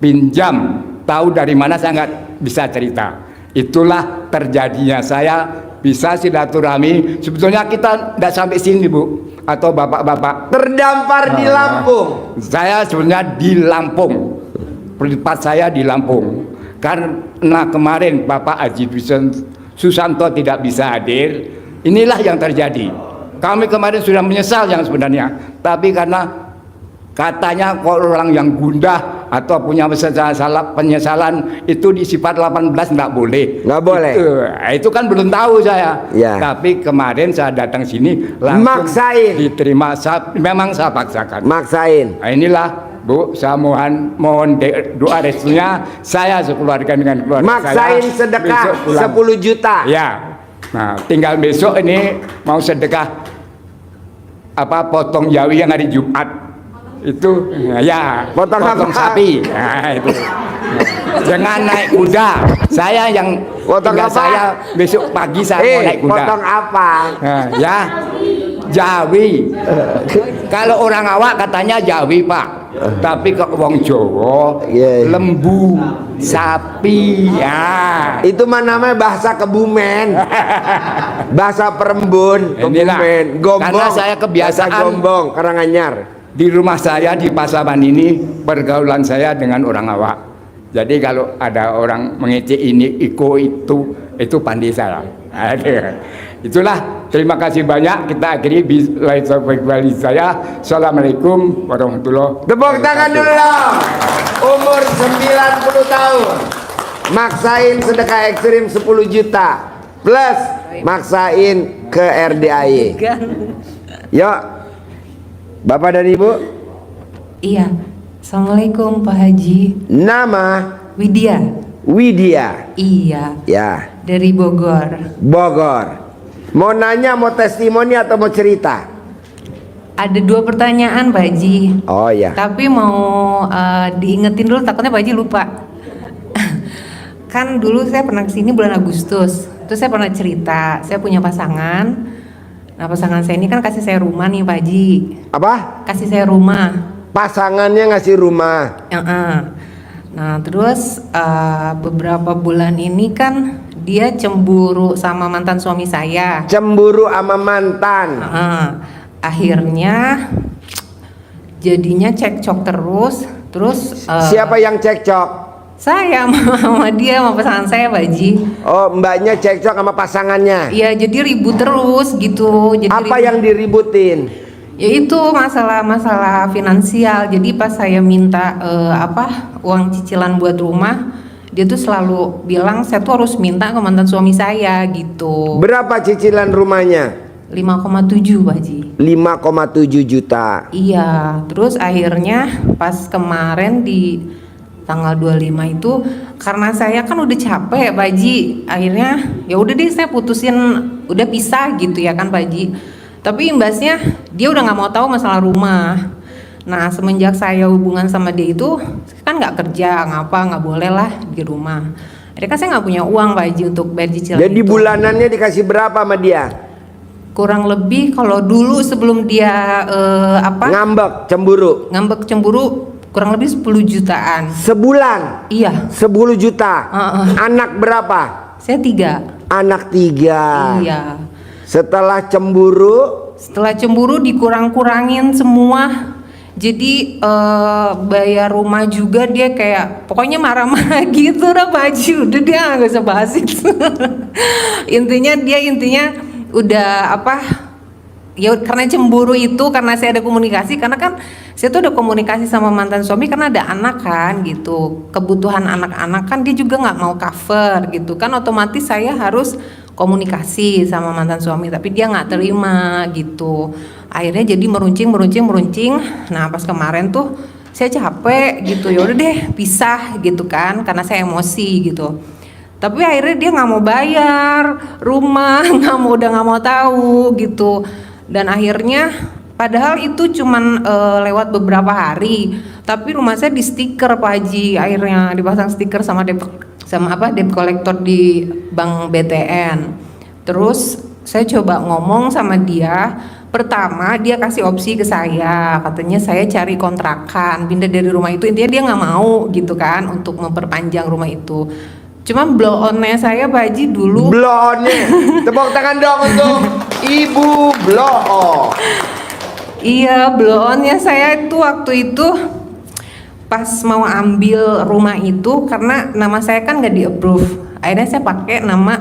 pinjam. Tahu dari mana saya nggak bisa cerita. Itulah terjadinya saya bisa silaturahmi. Sebetulnya kita tidak sampai sini Bu atau bapak-bapak. Terdampar di Lampung. Saya sebenarnya di Lampung. Tempat saya di Lampung. Karena kemarin Bapak Haji Susanto tidak bisa hadir, inilah yang terjadi. Kami kemarin sudah menyesal yang sebenarnya, tapi karena katanya kalau orang yang gundah atau punya penyesalan itu di sifat 18 nggak boleh. Nggak boleh. Itu kan belum tahu saya. Ya. Tapi kemarin saya datang sini langsung Maksain. diterima. Memang saya paksakan. Maksain. Nah, inilah Bu, saya mohon doa restunya, saya sekeluarga dengan keluarga Maksain saya sedekah besok pulang. 10 juta. Ya. Nah, tinggal besok ini mau sedekah potong jawi yang hari Jumat. Itu ya, Potong apa? sapi. Nah, itu. Jangan naik kuda. Saya yang Potong tinggal apa? saya besok pagi saya mau naik kuda. Potong apa? Nah, ya. Jawi. Kalau orang awak katanya Jawi, Pak. Tapi kok wong Jawa, lembu, sapi, ya. Itu mah namanya bahasa Kebumen. Bahasa Perembun, Kebumen, Gombong. Karena saya kebiasaan bahasa Gombong, Karanganyar. Di rumah saya di Pasaman ini pergaulan saya dengan orang awak. Jadi kalau ada orang mengecek ini, itu pandai saya. Itulah, terima kasih banyak. Kita akhiri saya. Assalamualaikum warahmatullahi wabarakatuh. Tepuk tangan dulu dong. Umur 90 tahun. Maksain sedekah ekstrim 10 juta. Plus maksain ke RDAY. Yuk. Bapak dan Ibu. Iya. Assalamualaikum Pak Haji. Nama? Widya. Widya. Iya. Ya. Dari Bogor. Bogor. Mau nanya, mau testimoni atau mau cerita? Ada 2 pertanyaan Pak Haji. Oh ya. Tapi mau diingetin dulu, takutnya Pak Haji lupa. Kan dulu saya pernah kesini bulan Agustus. Terus saya pernah cerita, saya punya pasangan. Nah pasangan saya ini kan kasih saya rumah nih Pak Haji. Apa? Kasih saya rumah. Pasangannya ngasih rumah. Nah terus beberapa bulan ini kan dia cemburu sama mantan suami saya. Cemburu sama mantan. Akhirnya jadinya cekcok terus. Siapa yang cekcok? Saya sama dia, sama pasangan saya Pak Haji. Oh, mbaknya cekcok sama pasangannya. Iya, jadi ribut terus gitu. Jadi apa yang diributin? Ya itu masalah finansial. Jadi pas saya minta uang cicilan buat rumah, dia tuh selalu bilang saya tuh harus minta ke mantan suami saya gitu. Berapa cicilan rumahnya? 5,7 Pak Haji. 5,7 juta. Iya, terus akhirnya pas kemarin di tanggal 25 itu karena saya kan udah capek Pak Haji, akhirnya ya udah deh saya putusin udah pisah gitu ya kan Pak Haji. Tapi imbasnya dia udah nggak mau tahu masalah rumah. Nah semenjak saya hubungan sama dia itu kan nggak kerja nggak boleh lah di rumah. Akhirnya kan saya nggak punya uang Pak Haji untuk bayar cicilan. Jadi bulanannya dikasih berapa sama dia? Kurang lebih kalau dulu sebelum dia ngambek cemburu kurang lebih 10 jutaan sebulan. Iya 10 juta. Anak berapa? Saya 3. Anak 3. Iya. Setelah cemburu dikurang-kurangin semua. Jadi bayar rumah juga dia kayak pokoknya marah-marah gitu dah Pak Haji. Udah dia nggak usah bahas itu. intinya udah ya karena cemburu itu karena saya ada komunikasi, karena kan saya tuh ada komunikasi sama mantan suami karena ada anak kan gitu, kebutuhan anak-anak kan dia juga nggak mau cover gitu kan, otomatis saya harus komunikasi sama mantan suami tapi dia nggak terima gitu. Akhirnya jadi meruncing. Nah pas kemarin tuh saya capek gitu, ya udah deh pisah gitu kan karena saya emosi gitu. Tapi akhirnya dia nggak mau bayar rumah, udah nggak mau tahu gitu. Dan akhirnya padahal itu cuman lewat beberapa hari, tapi rumah saya di stiker Pak Haji, akhirnya dipasang stiker sama debt collector di bank BTN. Terus saya coba ngomong sama dia, pertama dia kasih opsi ke saya, katanya saya cari kontrakan, pindah dari rumah itu, intinya dia nggak mau gitu kan untuk memperpanjang rumah itu. Cuma blow on-nya saya Pak Haji dulu. Blow on-nya. Tepuk tangan dong untuk Ibu blow on. Iya, blow on-nya saya itu waktu itu pas mau ambil rumah itu karena nama saya kan nggak di-approve. Akhirnya saya pakai nama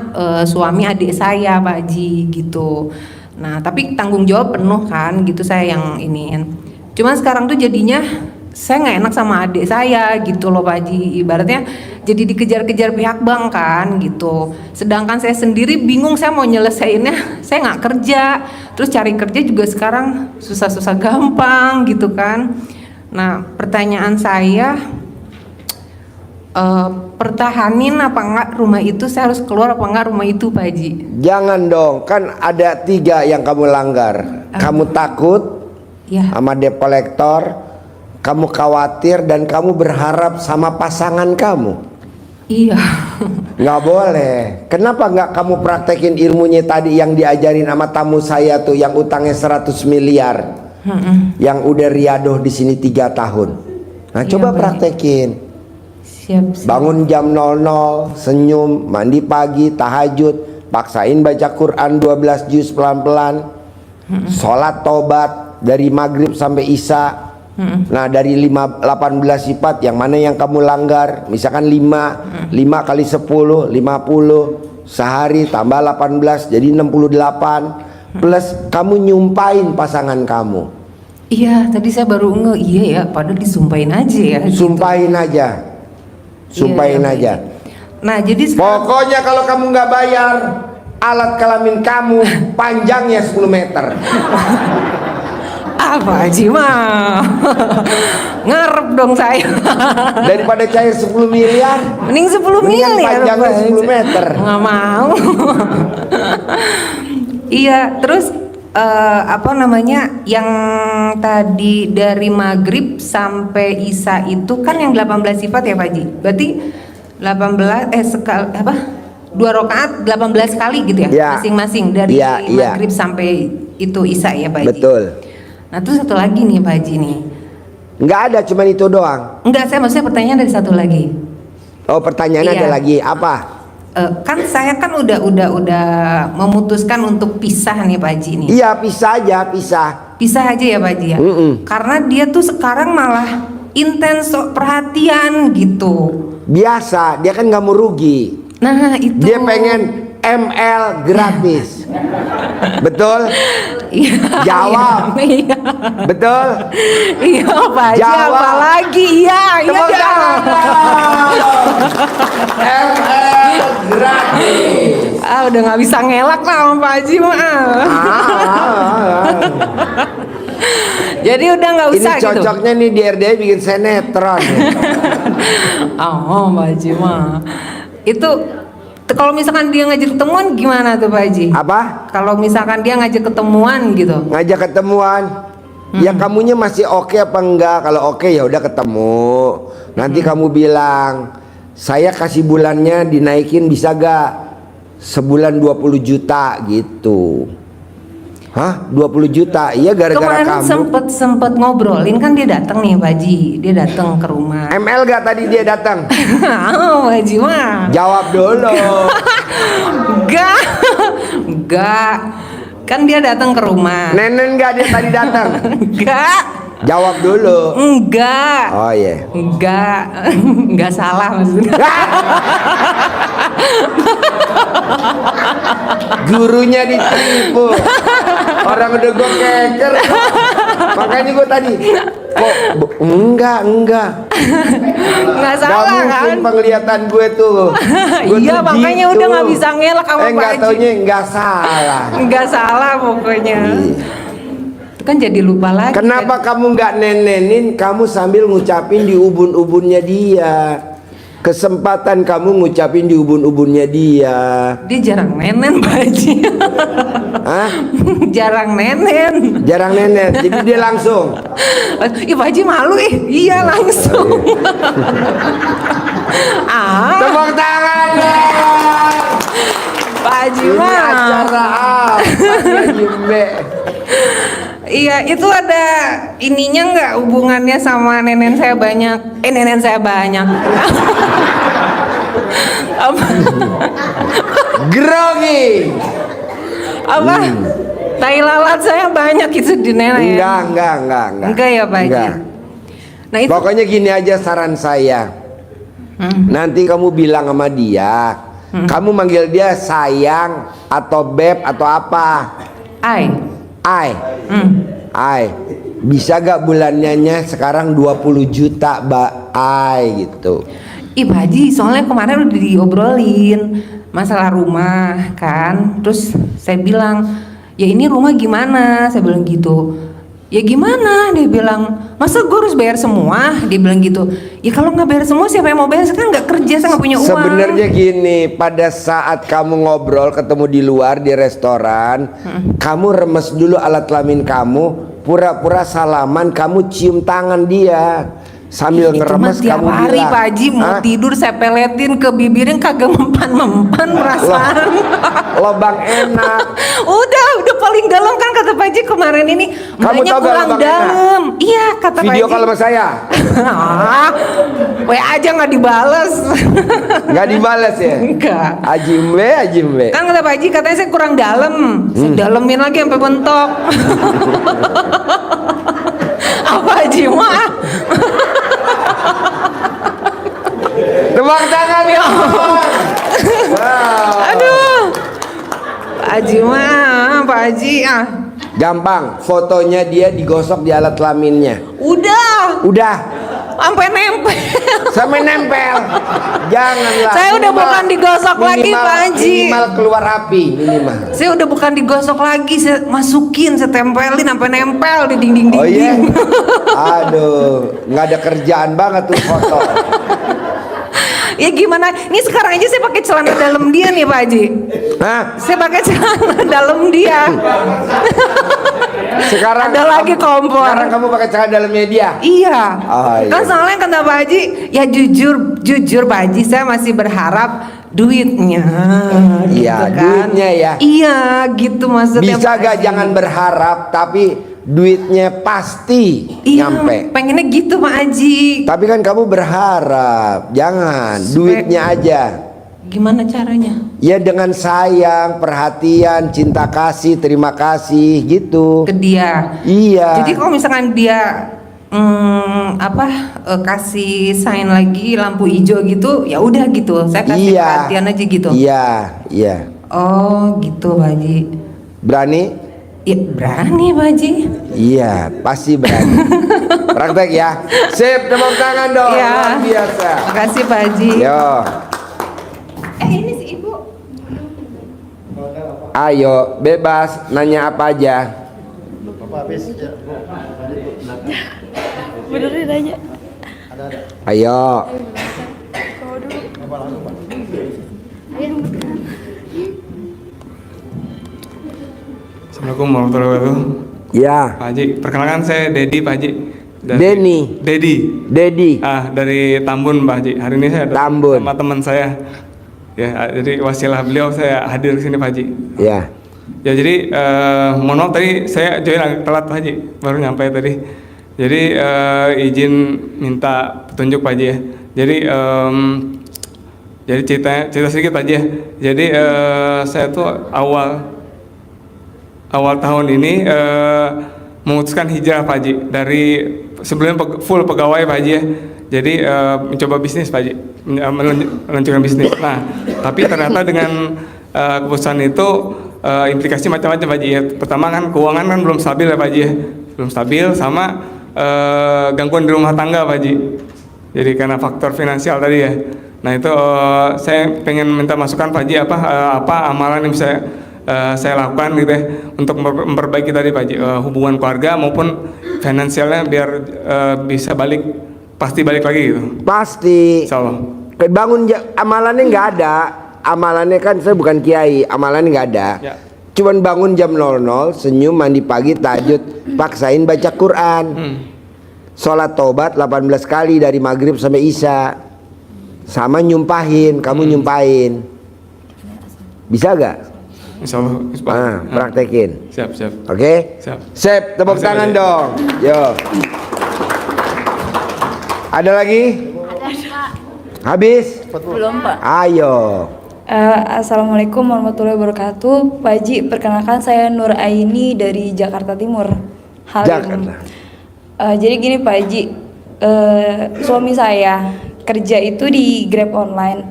suami adik saya Pak Haji gitu. Nah, tapi tanggung jawab penuh kan gitu saya yang iniin. Cuman sekarang tuh jadinya saya nggak enak sama adik saya gitu loh Pak Haji, ibaratnya jadi dikejar-kejar pihak bank kan gitu, sedangkan saya sendiri bingung saya mau nyelesainnya, saya nggak kerja, terus cari kerja juga sekarang susah-susah gampang gitu kan. Nah pertanyaan saya, pertahanin apa enggak rumah itu, saya harus keluar apa enggak rumah itu Pak Haji? Jangan dong, kan ada 3 yang kamu langgar. Kamu takut sama debt collector, kamu khawatir, dan kamu berharap sama pasangan kamu. Iya. Nggak boleh. Kenapa nggak kamu praktekin ilmunya tadi yang diajarin sama tamu saya tuh, yang utangnya 100 miliar, yang udah riadoh di sini 3 tahun. Nah coba praktekin. Siap. Bangun jam 00, senyum, mandi pagi, tahajud, paksain baca Quran 12 juz pelan-pelan, sholat tobat dari maghrib sampai isya. Nah dari 18 sifat yang mana yang kamu langgar, misalkan 5 kali 10 50, sehari tambah 18 jadi 68, plus kamu nyumpain pasangan kamu. Iya tadi saya baru iya ya, padahal disumpahin aja ya. Sumpahin aja, sumpahin aja. Nah jadi pokoknya kalau kamu nggak bayar, alat kelamin kamu panjangnya 10 meter. Apa Haji mah ngarep dong saya. Daripada cair 10 miliar, mending 10 miliar panjangnya 10 meter. Nggak mau. Iya terus yang tadi dari maghrib sampai isya itu kan yang 18 sifat ya Pak Haji, berarti 2 rakaat 18 kali gitu ya, masing-masing dari maghrib sampai itu isya ya Pak Haji. Betul. Nah terus satu lagi nih Pak Haji nih. Nggak ada, cuman itu doang. Enggak, saya maksudnya pertanyaan dari satu lagi. Oh pertanyaannya ada lagi apa? Kan saya kan udah memutuskan untuk pisah nih Pak Haji nih. Iya pisah aja, pisah aja ya Pak Haji ya. Karena dia tuh sekarang malah intens perhatian gitu. Biasa, dia kan nggak mau rugi. Nah itu. Dia pengen ML gratis. Betul? Iya. Jawab. Iya. Betul? Iya Pak Haji, apa lagi? Iya, iya. ML gratis. Udah nggak bisa ngelak lah sama Pak Haji mah. Jadi udah nggak usah gitu. Ini cocoknya nih di RDI bikin sinetron. Oh, Pak Haji mah. Itu kalau misalkan dia ngajak ketemuan gimana tuh Pak Haji? Apa? Kalau misalkan dia ngajak ketemuan gitu. Ngajak ketemuan. Ya kamunya masih oke apa enggak? Kalau oke ya udah ketemu. Nanti kamu bilang, "Saya kasih bulannya dinaikin bisa gak? Sebulan 20 juta gitu." Hah? 20 juta? Iya gara-gara Kemarin kamu. sempet ngobrolin kan dia datang nih Pak Haji. Dia datang ke rumah. ML gak tadi dia datang? Oh, Pak Haji mah. Jawab dulu. Enggak. Kan dia datang ke rumah. Nenen gak dia tadi datang? Enggak. Jawab dulu. Enggak. Oh iya. Enggak. Enggak salah maksudnya. Gurunya ditipu. Orang udah gue keker. Makanya gue tadi kok enggak. Enggak salah Gak mungkin kan? penglihatan gue tuh. Iya, makanya udah nggak bisa ngelak sama Pak Enggak Haji. taunya enggak salah. Enggak salah pokoknya. Itu kan jadi lupa lagi. Kenapa kamu nggak nenenin? Kamu sambil ngucapin di ubun-ubunnya dia. Kesempatan kamu ngucapin di ubun-ubunnya dia. Dia jarang nenen Pak Haji. Hah? Jarang nenen. Jarang nenen. Jadi dia langsung. Ih Pak Haji malu iya langsung. Tepuk tangan dong. Pak Haji Ini mah. acara apa Jimbe? Iya, itu ada ininya nggak hubungannya sama nenen saya banyak? Nenen saya banyak. Apa? Grogi. Apa? Tai lalat saya banyak itu di nenek. Enggak. Enggak ya Pak Haji? Enggak. Nah, itu Pokoknya gini aja saran saya. Nanti kamu bilang sama dia, kamu manggil dia sayang atau beb atau apa? Ai. Bisa gak bulannya sekarang 20 juta Mbak Ai gitu. Ih Pak Haji, soalnya kemarin udah diobrolin masalah rumah kan. Terus saya bilang, ya ini rumah gimana? Saya bilang gitu. Ya gimana? Dia bilang, masa gue harus bayar semua? Dia bilang gitu. Ya kalau nggak bayar semua siapa yang mau bayar? Sekarang nggak kerja, saya nggak punya uang. Sebenarnya gini, pada saat kamu ngobrol ketemu di luar di restoran, kamu remes dulu alat kelamin kamu, pura-pura salaman, kamu cium tangan dia. Sambil ngeremes tiap kamu hari bilang, Pak Haji mau "Hah? tidur saya peletin ke bibirnya kagak mempan perasaan." Lobang enak. Udah paling dalam kan kata Pak Haji kemarin ini. Kamu Mbaknya tahu gak kurang lobang dalam. Iya kata Pak Haji. Video call sama saya. WA aja nggak dibales. Nggak dibales ya? Enggak. Haji Mbe. Kan kata Pak Haji katanya saya kurang dalam. Saya dalemin lagi sampai bentok. Apa Haji mah? Tepuk tangan ya. Wow. Aduh. Pak Haji mah, Pak Haji ah. Gampang, fotonya dia digosok di alat kelaminnya. Udah. Sampai nempel. Sampai nempel. Janganlah. Saya udah bukan digosok lagi Pak Haji. Minimal keluar api minimal. Saya udah bukan digosok lagi, saya masukin, saya tempelin sampai nempel di dinding-dinding. Oh iya. Aduh, nggak ada kerjaan banget tuh foto. Ya gimana? Ini sekarang aja saya pakai celana dalam dia nih Pak Haji. Hah? Saya pakai celana dalam dia. Sekarang ada lagi kompor. Sekarang kamu pakai celana dalamnya dia? Iya. Oh, iya. Kan soalnya kata Pak Haji, ya jujur Pak Haji, saya masih berharap duitnya. Iya, gitu kan. duitnya ya. Iya, gitu maksudnya. Bisa Pak gak Haji. jangan berharap tapi duitnya pasti nyampe. Pengennya gitu Pak Haji. Tapi kan kamu berharap, jangan duitnya aja. Gimana caranya? Ya dengan sayang, perhatian, cinta kasih, terima kasih gitu. Ke dia. Iya. Jadi kalau misalkan dia kasih sign lagi lampu hijau gitu, ya udah gitu. Saya kasih perhatian aja gitu. Iya. Oh, gitu Pak Haji. Berani? Ya berani Pak Haji. Iya, pasti berani. Praktek ya. Sip, tepuk tangan dong. Iya. Luar biasa. Makasih Pak Haji. Yo. Ini si Ibu. Ayo, bebas nanya apa aja. Benerin aja. Ayo. Assalamualaikum warahmatullahi wabarakatuh. Ya. Pak Haji, perkenalkan saya Dedi Pak Haji. Dedi. Dari Tambun Pak Haji. Hari ini saya datang sama teman saya. Ya, jadi wasilah beliau saya hadir ke sini Pak Haji. Ya. Ya jadi mohon maaf tadi saya join agak telat Pak Haji, baru nyampe tadi. Jadi izin minta petunjuk Pak Haji ya. Jadi cerita sedikit Pak Haji ya. Jadi saya tuh awal tahun ini memutuskan hijrah Pak Haji dari sebelumnya full pegawai Pak Haji ya. Jadi mencoba bisnis Pak Haji, melanjutkan bisnis. Nah, tapi ternyata dengan keputusan itu implikasi macam-macam Pak Haji ya. Pertama kan keuangan kan belum stabil ya Pak Haji ya. Belum stabil sama gangguan di rumah tangga Pak Haji. Jadi karena faktor finansial tadi ya. Nah itu saya pengen minta masukan Pak Haji apa amalan yang bisa saya lakukan gitu ya untuk memperbaiki tadi Pak Haji hubungan keluarga maupun finansialnya biar bisa pasti balik lagi gitu. Pasti. Insyaallah. Bangun amalannya nggak ada. Amalannya kan saya bukan kiai, amalannya nggak ada. Ya. Cuman bangun jam 00, senyum, mandi pagi, tahajud, paksain baca Quran. Sholat tobat 18 kali dari maghrib sampai isya. Sama nyumpahin, kamu nyumpahin. Bisa gak? Insyaallah. Praktekin. Siap. Oke? Siap. Tepuk tangan dong. Yo. Ada lagi? Habis? Belum Pak. Ayo. Assalamualaikum warahmatullahi wabarakatuh. Pak Haji, perkenalkan saya Nur Aini dari Jakarta Timur. Jakarta. Jadi gini Pak Haji, suami saya kerja itu di Grab online.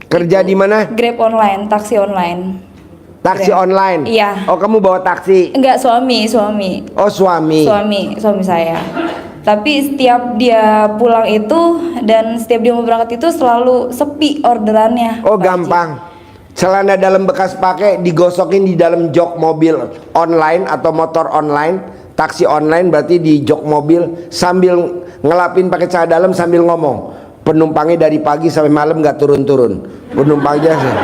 Kerja di mana? Grab online, taksi online. Taksi Grab. online? Iya. Oh, kamu bawa taksi? Enggak, suami. Oh, suami. Suami saya. Tapi setiap dia pulang itu dan setiap dia mau berangkat itu selalu sepi orderannya. Oh, gampang. Celana dalam bekas pakai digosokin di dalam jok mobil online atau motor online, taksi online berarti di jok mobil sambil ngelapin pakai celana dalam sambil ngomong. Penumpangnya dari pagi sampai malam nggak turun-turun. Penumpangnya sih.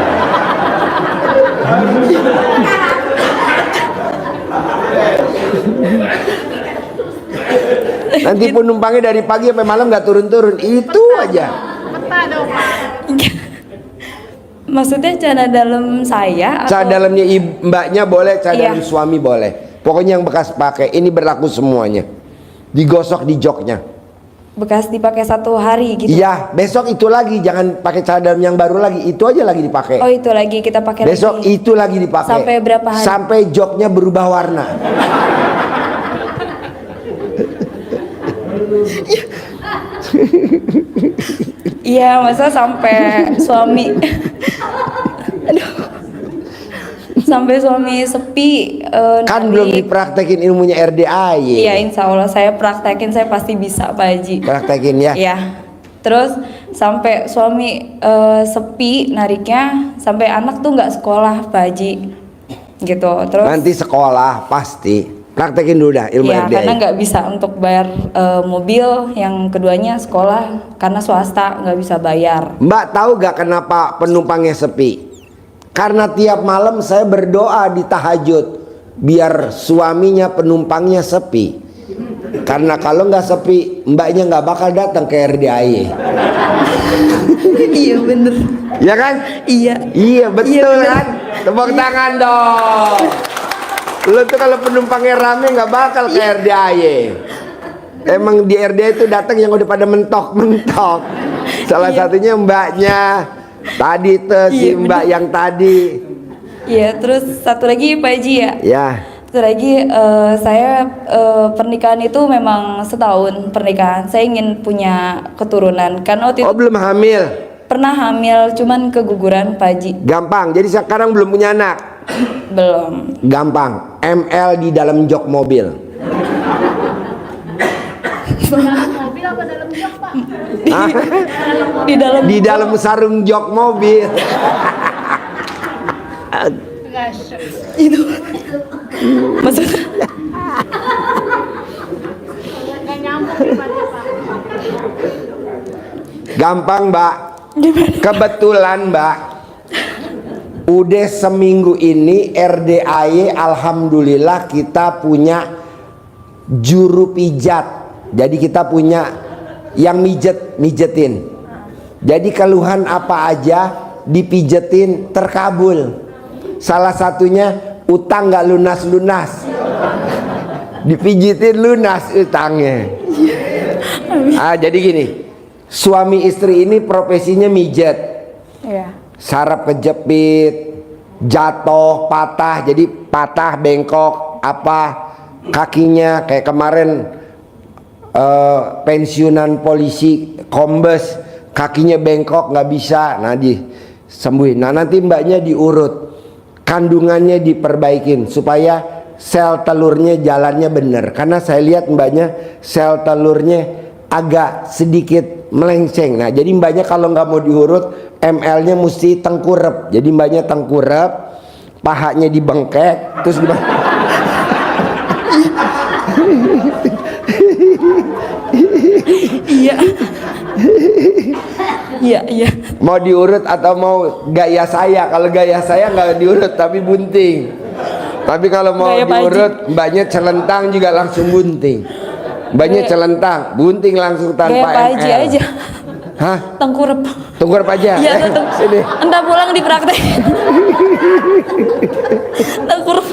Nanti penumpangnya dari pagi sampai malam nggak turun-turun, itu aja. Maksudnya celana dalam saya? Celana dalamnya mbaknya boleh, celana Iya. dalam suami boleh. Pokoknya yang bekas pakai, ini berlaku semuanya. Digosok di joknya. Bekas dipakai 1 hari gitu. Iya, besok itu lagi, jangan pakai celana dalam yang baru lagi, itu aja lagi dipakai. Oh, itu lagi kita pakai Besok lagi. itu lagi dipakai. Sampai berapa hari? Sampai joknya berubah warna. Iya, masa sampai suami aduh. Sampai suami sepi Kan belum dipraktekin ilmunya RDAY. Iya, insya Allah saya praktekin, saya pasti bisa Pak Haji. Praktekin ya. Iya. Terus sampai suami sepi nariknya, sampai anak tuh nggak sekolah Pak Haji. Gitu. Terus Nanti sekolah pasti. Praktekin dulu dah ilmu ya, RDAY. karena nggak bisa untuk bayar mobil, yang keduanya sekolah karena swasta nggak bisa bayar. Mbak tahu gak kenapa penumpangnya sepi? Karena tiap malam saya berdoa di tahajud biar suaminya penumpangnya sepi. Karena kalau nggak sepi, mbaknya nggak bakal datang ke RDAY. Iya bener. Ya kan? Iya betul kan? Tepuk tangan dong. Lo tuh kalau penumpangnya rame nggak bakal ke RDAY. Emang di RDAY itu datang yang udah pada mentok-mentok. Salah satunya mbaknya. Tadi tuh si mbak yang tadi. Iya, terus satu lagi Pak Haji ya. Ya. Satu lagi saya pernikahan itu memang setahun pernikahan. Saya ingin punya keturunan. Kan waktu itu belum hamil. Pernah hamil, cuman keguguran Pak Haji. Gampang. Jadi sekarang belum punya anak. Belum. Gampang. ML di dalam jok mobil. Mobil apa dalam jok Pak? Di dalam sarung jok mobil. Itu maksudnya Nggak nyambung nih Pak. Gampang mbak. Kebetulan mbak, Udah seminggu ini RDAY alhamdulillah kita punya juru pijat. Jadi kita punya yang mijetin. Jadi keluhan apa aja dipijetin terkabul. Salah satunya utang nggak lunas-lunas. Dipijitin lunas utangnya. Jadi gini, suami istri ini profesinya mijet. Iya. Saraf kejepit, jatuh, patah, jadi patah, bengkok, apa kakinya kayak kemarin pensiunan polisi kombes, kakinya bengkok nggak bisa, nah disembuhin. Nah nanti mbaknya diurut, kandungannya diperbaikin supaya sel telurnya jalannya bener. Karena saya lihat mbaknya sel telurnya agak sedikit melenceng. Nah jadi mbaknya kalau nggak mau diurut, ML-nya mesti tengkurep. Jadi mbaknya tengkurep, pahanya dibengkek, terus Iya. Iya. Mau diurut atau mau gaya saya? Kalau gaya saya nggak diurut tapi bunting. Tapi kalau mau Gaya Pak diurut, mbaknya celentang juga langsung bunting. Mbaknya celentang, bunting langsung tanpa Gaya Pak Haji ML. aja. Hah? Tengkurep. Tengkurep aja. Iya, Sini. Entah pulang dipraktek. Tengkurep.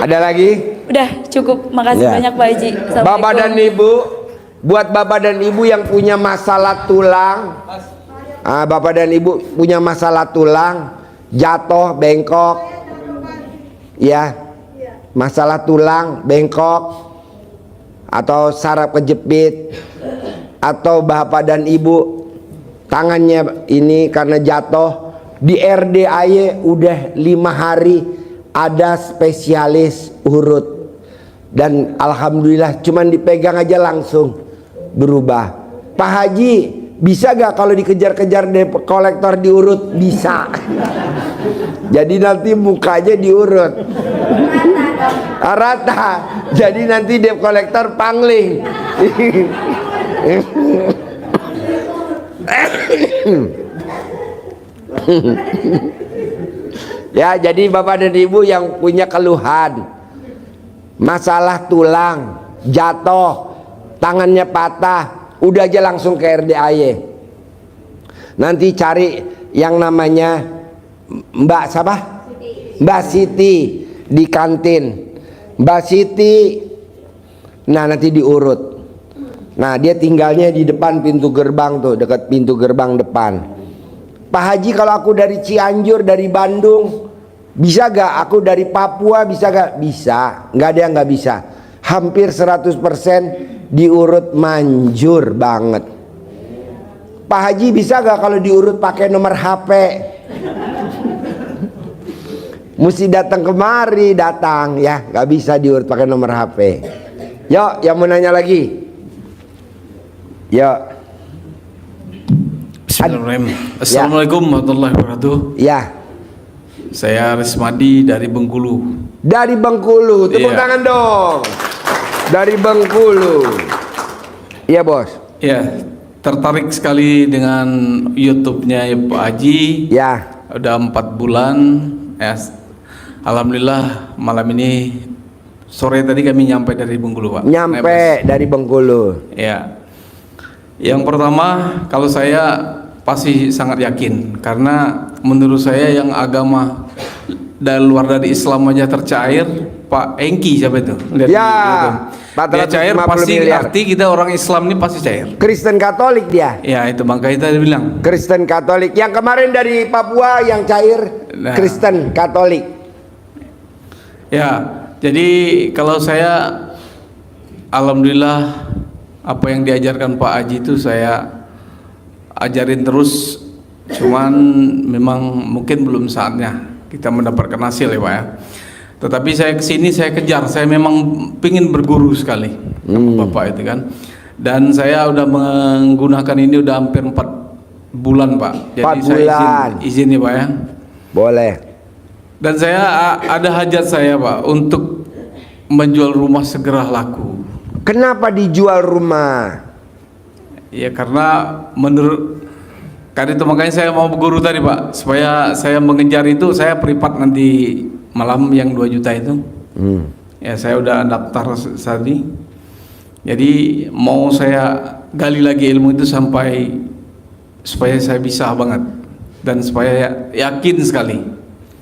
Ada lagi? Udah cukup. Makasih Ya. banyak Pak Haji. Bapak dan Ibu, buat Bapak dan Ibu yang punya masalah tulang, Bapak dan Ibu punya masalah tulang, jatuh, bengkok, ya, masalah tulang, bengkok, atau saraf kejepit, atau Bapak dan Ibu tangannya ini karena jatuh, di RDAY udah 5 hari ada spesialis urut. Dan alhamdulillah cuman dipegang aja langsung berubah. Pak Haji, bisa gak kalau dikejar-kejar debt kolektor diurut? Bisa. Jadi nanti mukanya diurut rata. Jadi nanti debt kolektor pangling. Ya, jadi Bapak dan Ibu yang punya keluhan masalah tulang, jatuh, tangannya patah, udah aja langsung ke RDAY. Nanti cari yang namanya Mbak siapa? Mbak Siti di kantin. Mbak Siti, nah nanti diurut. Nah dia tinggalnya di depan pintu gerbang tuh, dekat pintu gerbang depan. Pak Haji, kalau aku dari Cianjur, dari Bandung, bisa gak? Aku dari Papua, bisa gak? Bisa, nggak ada yang nggak bisa. Hampir 100% diurut manjur banget. Pak Haji, bisa gak kalau diurut pakai nomor HP? Mesti datang kemari, datang ya, nggak bisa diurut pakai nomor HP. Yuk, yang mau nanya lagi? Yuk. Bismillahirrahmanirrahim. Assalamualaikum warahmatullahi wabarakatuh. Ya. Saya Resmadi dari Bengkulu. Dari Bengkulu, tepuk Iya. tangan dong. Dari Bengkulu. Iya bos. Ya, tertarik sekali dengan YouTube-nya Pak Haji. Ya. Udah 4 bulan. Ya, alhamdulillah malam ini sore tadi kami nyampe dari Bengkulu, Pak. Nyampe dari Bengkulu. Ya. Yang pertama, kalau saya pasti sangat yakin karena menurut saya yang agama dari luar dari Islam aja tercair, Pak Engki siapa itu? Lihat Ya, dia cair 450 pasti miliar. arti kita orang Islam ini pasti cair. Kristen Katolik dia. Ya itu makanya kita bilang. Kristen Katolik. Yang kemarin dari Papua yang cair Nah. Kristen Katolik. Ya, jadi kalau saya alhamdulillah apa yang diajarkan Pak Haji itu saya ajarin terus, cuman memang mungkin belum saatnya kita mendapatkan hasil ya Pak ya. Tetapi saya kesini saya kejar, saya memang pingin berguru sekali sama Bapak itu kan. Dan saya udah menggunakan ini udah hampir 4 bulan Pak. Jadi 4 saya bulan. izin ya Pak ya. Boleh. Dan saya ada hajat saya Pak untuk menjual rumah segera laku. Kenapa dijual rumah? Ya karena menurut Karena itu makanya saya mau berguru tadi Pak, supaya saya mengejar itu, saya privat nanti malam yang 2 juta itu. Ya saya udah daftar tadi. Jadi mau saya gali lagi ilmu itu sampai supaya saya bisa banget dan supaya yakin sekali.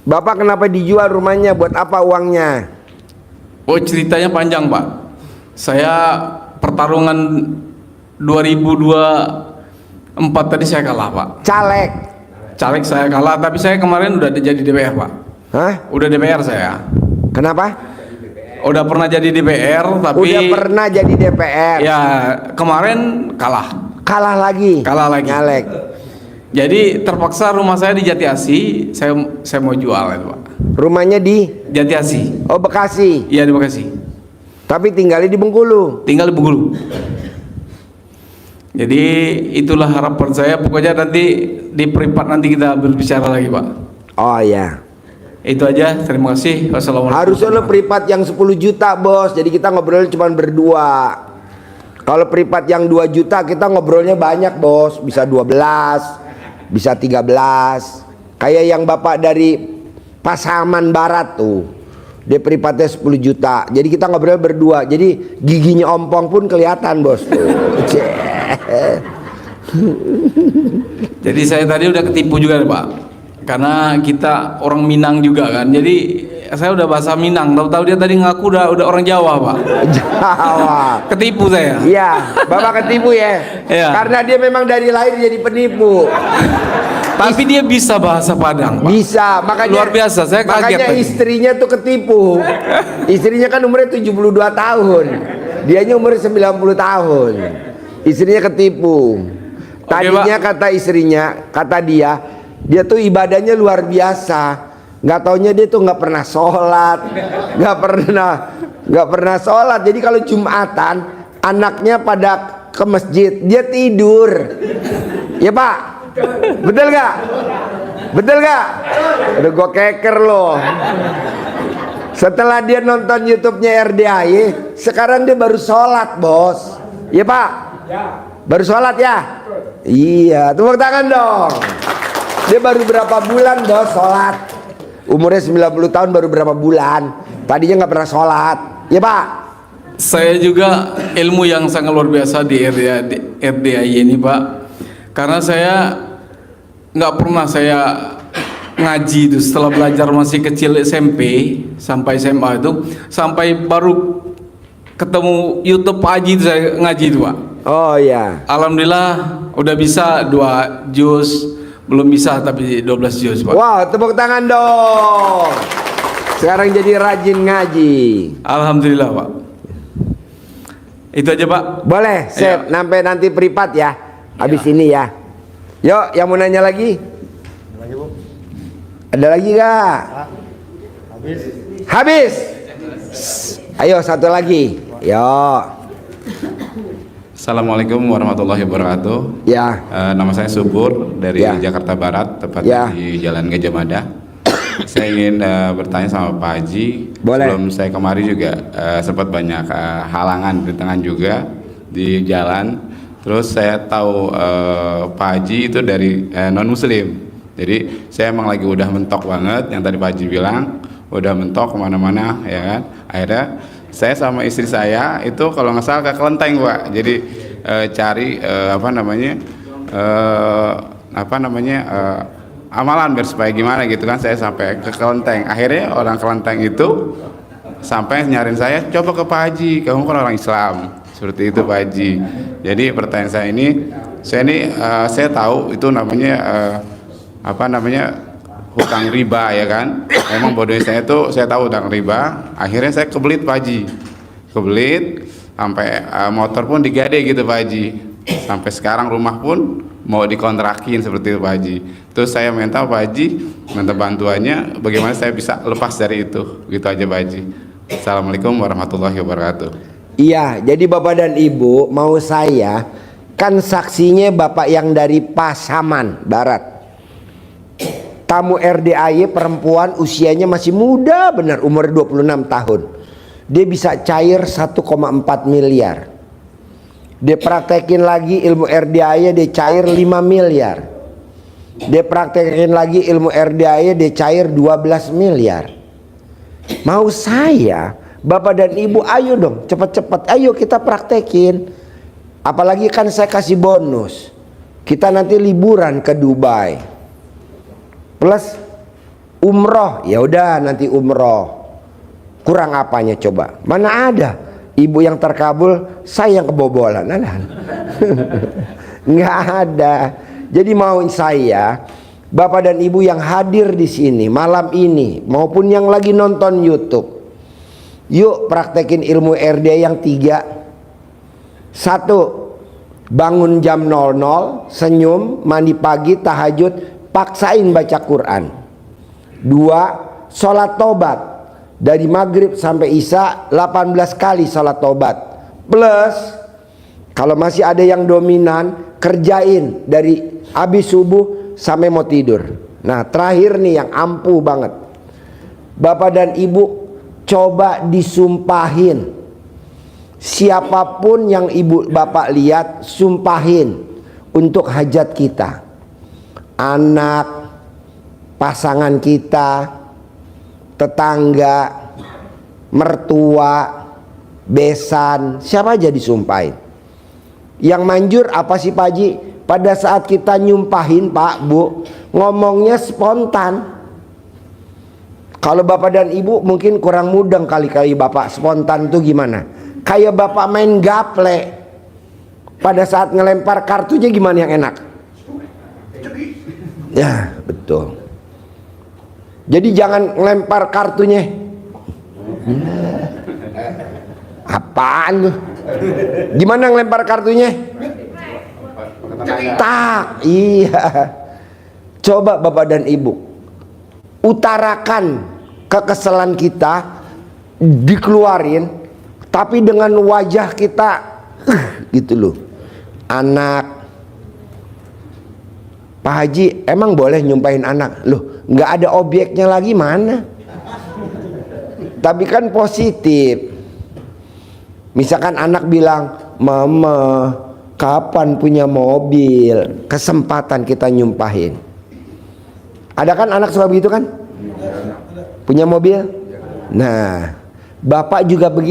Bapak kenapa dijual rumahnya? Buat apa uangnya? Oh ceritanya panjang Pak. Saya pertarungan 2024 tadi saya kalah Pak. Caleg saya kalah, tapi saya kemarin udah jadi DPR Pak. Hah? Udah DPR saya. Kenapa? Udah pernah jadi DPR, tapi udah pernah jadi DPR. Ya kemarin kalah. Kalah lagi. Nyalek. Jadi terpaksa rumah saya di Jati Asih, saya mau jual itu Pak. Rumahnya di Jati Asih. Oh Bekasi. Iya di Bekasi. Tapi tinggalnya di Bengkulu. Tinggal di Bengkulu. Jadi itulah harapan saya. Pokoknya nanti di privat nanti kita berbicara lagi Pak. Oh ya. Itu aja. Terima kasih. Wassalamualaikum. Harusnya lo privat yang 10 juta bos. Jadi kita ngobrol cuma berdua. Kalau privat yang 2 juta kita ngobrolnya banyak bos. Bisa 12, bisa 13. Kayak yang bapak dari Pasaman Barat tuh, dia privatnya 10 juta. Jadi kita ngobrol berdua. Jadi giginya ompong pun kelihatan bos. Jadi saya tadi udah ketipu juga Pak, karena kita orang Minang juga kan. Jadi saya udah bahasa Minang, tahu-tahu dia tadi ngaku udah orang Jawa Pak. Jawa. Ketipu saya. Iya, bapak ketipu ya. Iya. Karena dia memang dari lahir jadi penipu. Tapi dia bisa bahasa Padang Pak. Bisa, makanya luar biasa. Saya kaget. Makanya tadi. istrinya tuh ketipu. Istrinya kan umurnya 72 tahun. Dianya umurnya 90 tahun. Istrinya ketipu. Tadinya kata istrinya, kata dia tuh ibadahnya luar biasa. Nggak taunya dia tuh nggak pernah sholat, nggak pernah sholat. Jadi kalau Jumatan anaknya pada ke masjid, dia tidur. Ya Pak, betul gak? Betul gak? Udah gue keker loh. Setelah dia nonton YouTube-nya RDAY, sekarang dia baru sholat bos. Ya Pak? Baru sholat ya? Iya, tepuk tangan dong. Dia baru berapa bulan bos sholat. Umurnya 90 tahun baru berapa bulan. Tadinya nggak pernah sholat. Ya Pak? Saya juga ilmu yang sangat luar biasa di RDAY ini Pak. Karena saya nggak pernah saya ngaji itu setelah belajar masih kecil SMP sampai SMA itu, sampai baru ketemu YouTube Pak Haji itu saya ngaji itu Pak. Oh ya. Alhamdulillah udah bisa 2 juz, belum bisa tapi 12 juz Pak. Wow, tepuk tangan dong. Sekarang jadi rajin ngaji. Alhamdulillah Pak. Itu aja Pak. Boleh, Sep, sampai nanti privat ya. Habis ini ya. Yuk, yang mau nanya lagi? Ada lagi gak? Habis. Ayo satu lagi. Yuk. Assalamualaikum warahmatullahi wabarakatuh. Ya. Nama saya Subur dari Jakarta Barat, tepatnya di Jalan Gajah Mada. Saya ingin bertanya sama Pak Haji. Boleh. Sebelum saya kemari juga sempat banyak halangan rintangan juga di jalan. Terus saya tahu Pak Haji itu dari non Muslim. Jadi saya emang lagi udah mentok banget. Yang tadi Pak Haji bilang udah mentok kemana-mana, ya kan. Akhirnya saya sama istri saya itu kalau nggak salah ke Kelenteng Pak. Jadi cari amalan biar supaya gimana gitu kan. Saya sampai ke Kelenteng. Akhirnya orang Kelenteng itu sampai nyarin saya, coba ke Pak Haji, kamu kan orang Islam. Seperti itu Pak Haji. Jadi pertanyaan saya ini, saya tahu itu namanya hutang riba, ya kan. Memang bodohnya saya itu, saya tahu hutang riba. Akhirnya saya kebelit Pak Haji, kebelit sampai motor pun digade gitu Pak Haji. Sampai sekarang rumah pun mau dikontrakin seperti itu Pak Haji. Terus saya minta Pak Haji, minta bantuannya bagaimana saya bisa lepas dari itu. Gitu aja Pak Haji. Assalamualaikum warahmatullahi wabarakatuh. Iya, jadi Bapak dan Ibu, mau saya kan saksinya Bapak yang dari Pasaman Barat. Tamu RDAY perempuan usianya masih muda benar, umur 26 tahun. Dia bisa cair 1,4 miliar. Dia praktekin lagi ilmu RDAY, dia cair 5 miliar. Dia praktekin lagi ilmu RDAE, dia cair 12 miliar. Mau saya, Bapak dan Ibu, ayo dong, cepat-cepat, ayo kita praktekin. Apalagi kan saya kasih bonus. Kita nanti liburan ke Dubai. Plus umroh, ya udah nanti umroh. Kurang apanya coba? Mana ada ibu yang terkabul, saya yang kebobolan. Nggak ada. Jadi mau saya, Bapak dan Ibu yang hadir di sini malam ini maupun yang lagi nonton YouTube, yuk praktekin ilmu RD yang 3. 1, bangun jam 00, senyum, mandi pagi, tahajud, paksain baca Quran. 2, sholat tobat dari maghrib sampai isya 18 kali sholat tobat. Plus kalau masih ada yang dominan, kerjain dari habis subuh sampai mau tidur. Nah terakhir nih yang ampuh banget, Bapak dan Ibu coba disumpahin. Siapapun yang ibu bapak lihat, sumpahin untuk hajat kita, anak, pasangan kita, tetangga, mertua, besan, siapa aja disumpahin. Yang manjur apa sih Pak Haji? Pada saat kita nyumpahin Pak Bu, ngomongnya spontan. Kalau Bapak dan Ibu mungkin kurang mudeng kali-kali Bapak spontan tuh gimana? Kayak Bapak main gaple. Pada saat ngelempar kartunya gimana yang enak? Ya betul. Jadi jangan ngelempar kartunya. Apaan tuh? Gimana ngelempar kartunya? Tak, iya. Coba Bapak dan Ibu utarakan kekesalan kita, dikeluarin, tapi dengan wajah kita gitu loh. Anak, Pak Haji emang boleh nyumpahin anak? Loh nggak ada objeknya lagi mana? Tapi kan positif. Misalkan anak bilang, Mama kapan punya mobil? Kesempatan kita nyumpahin. Ada kan anak suka begitu kan? Punya mobil? Nah Bapak juga begitu.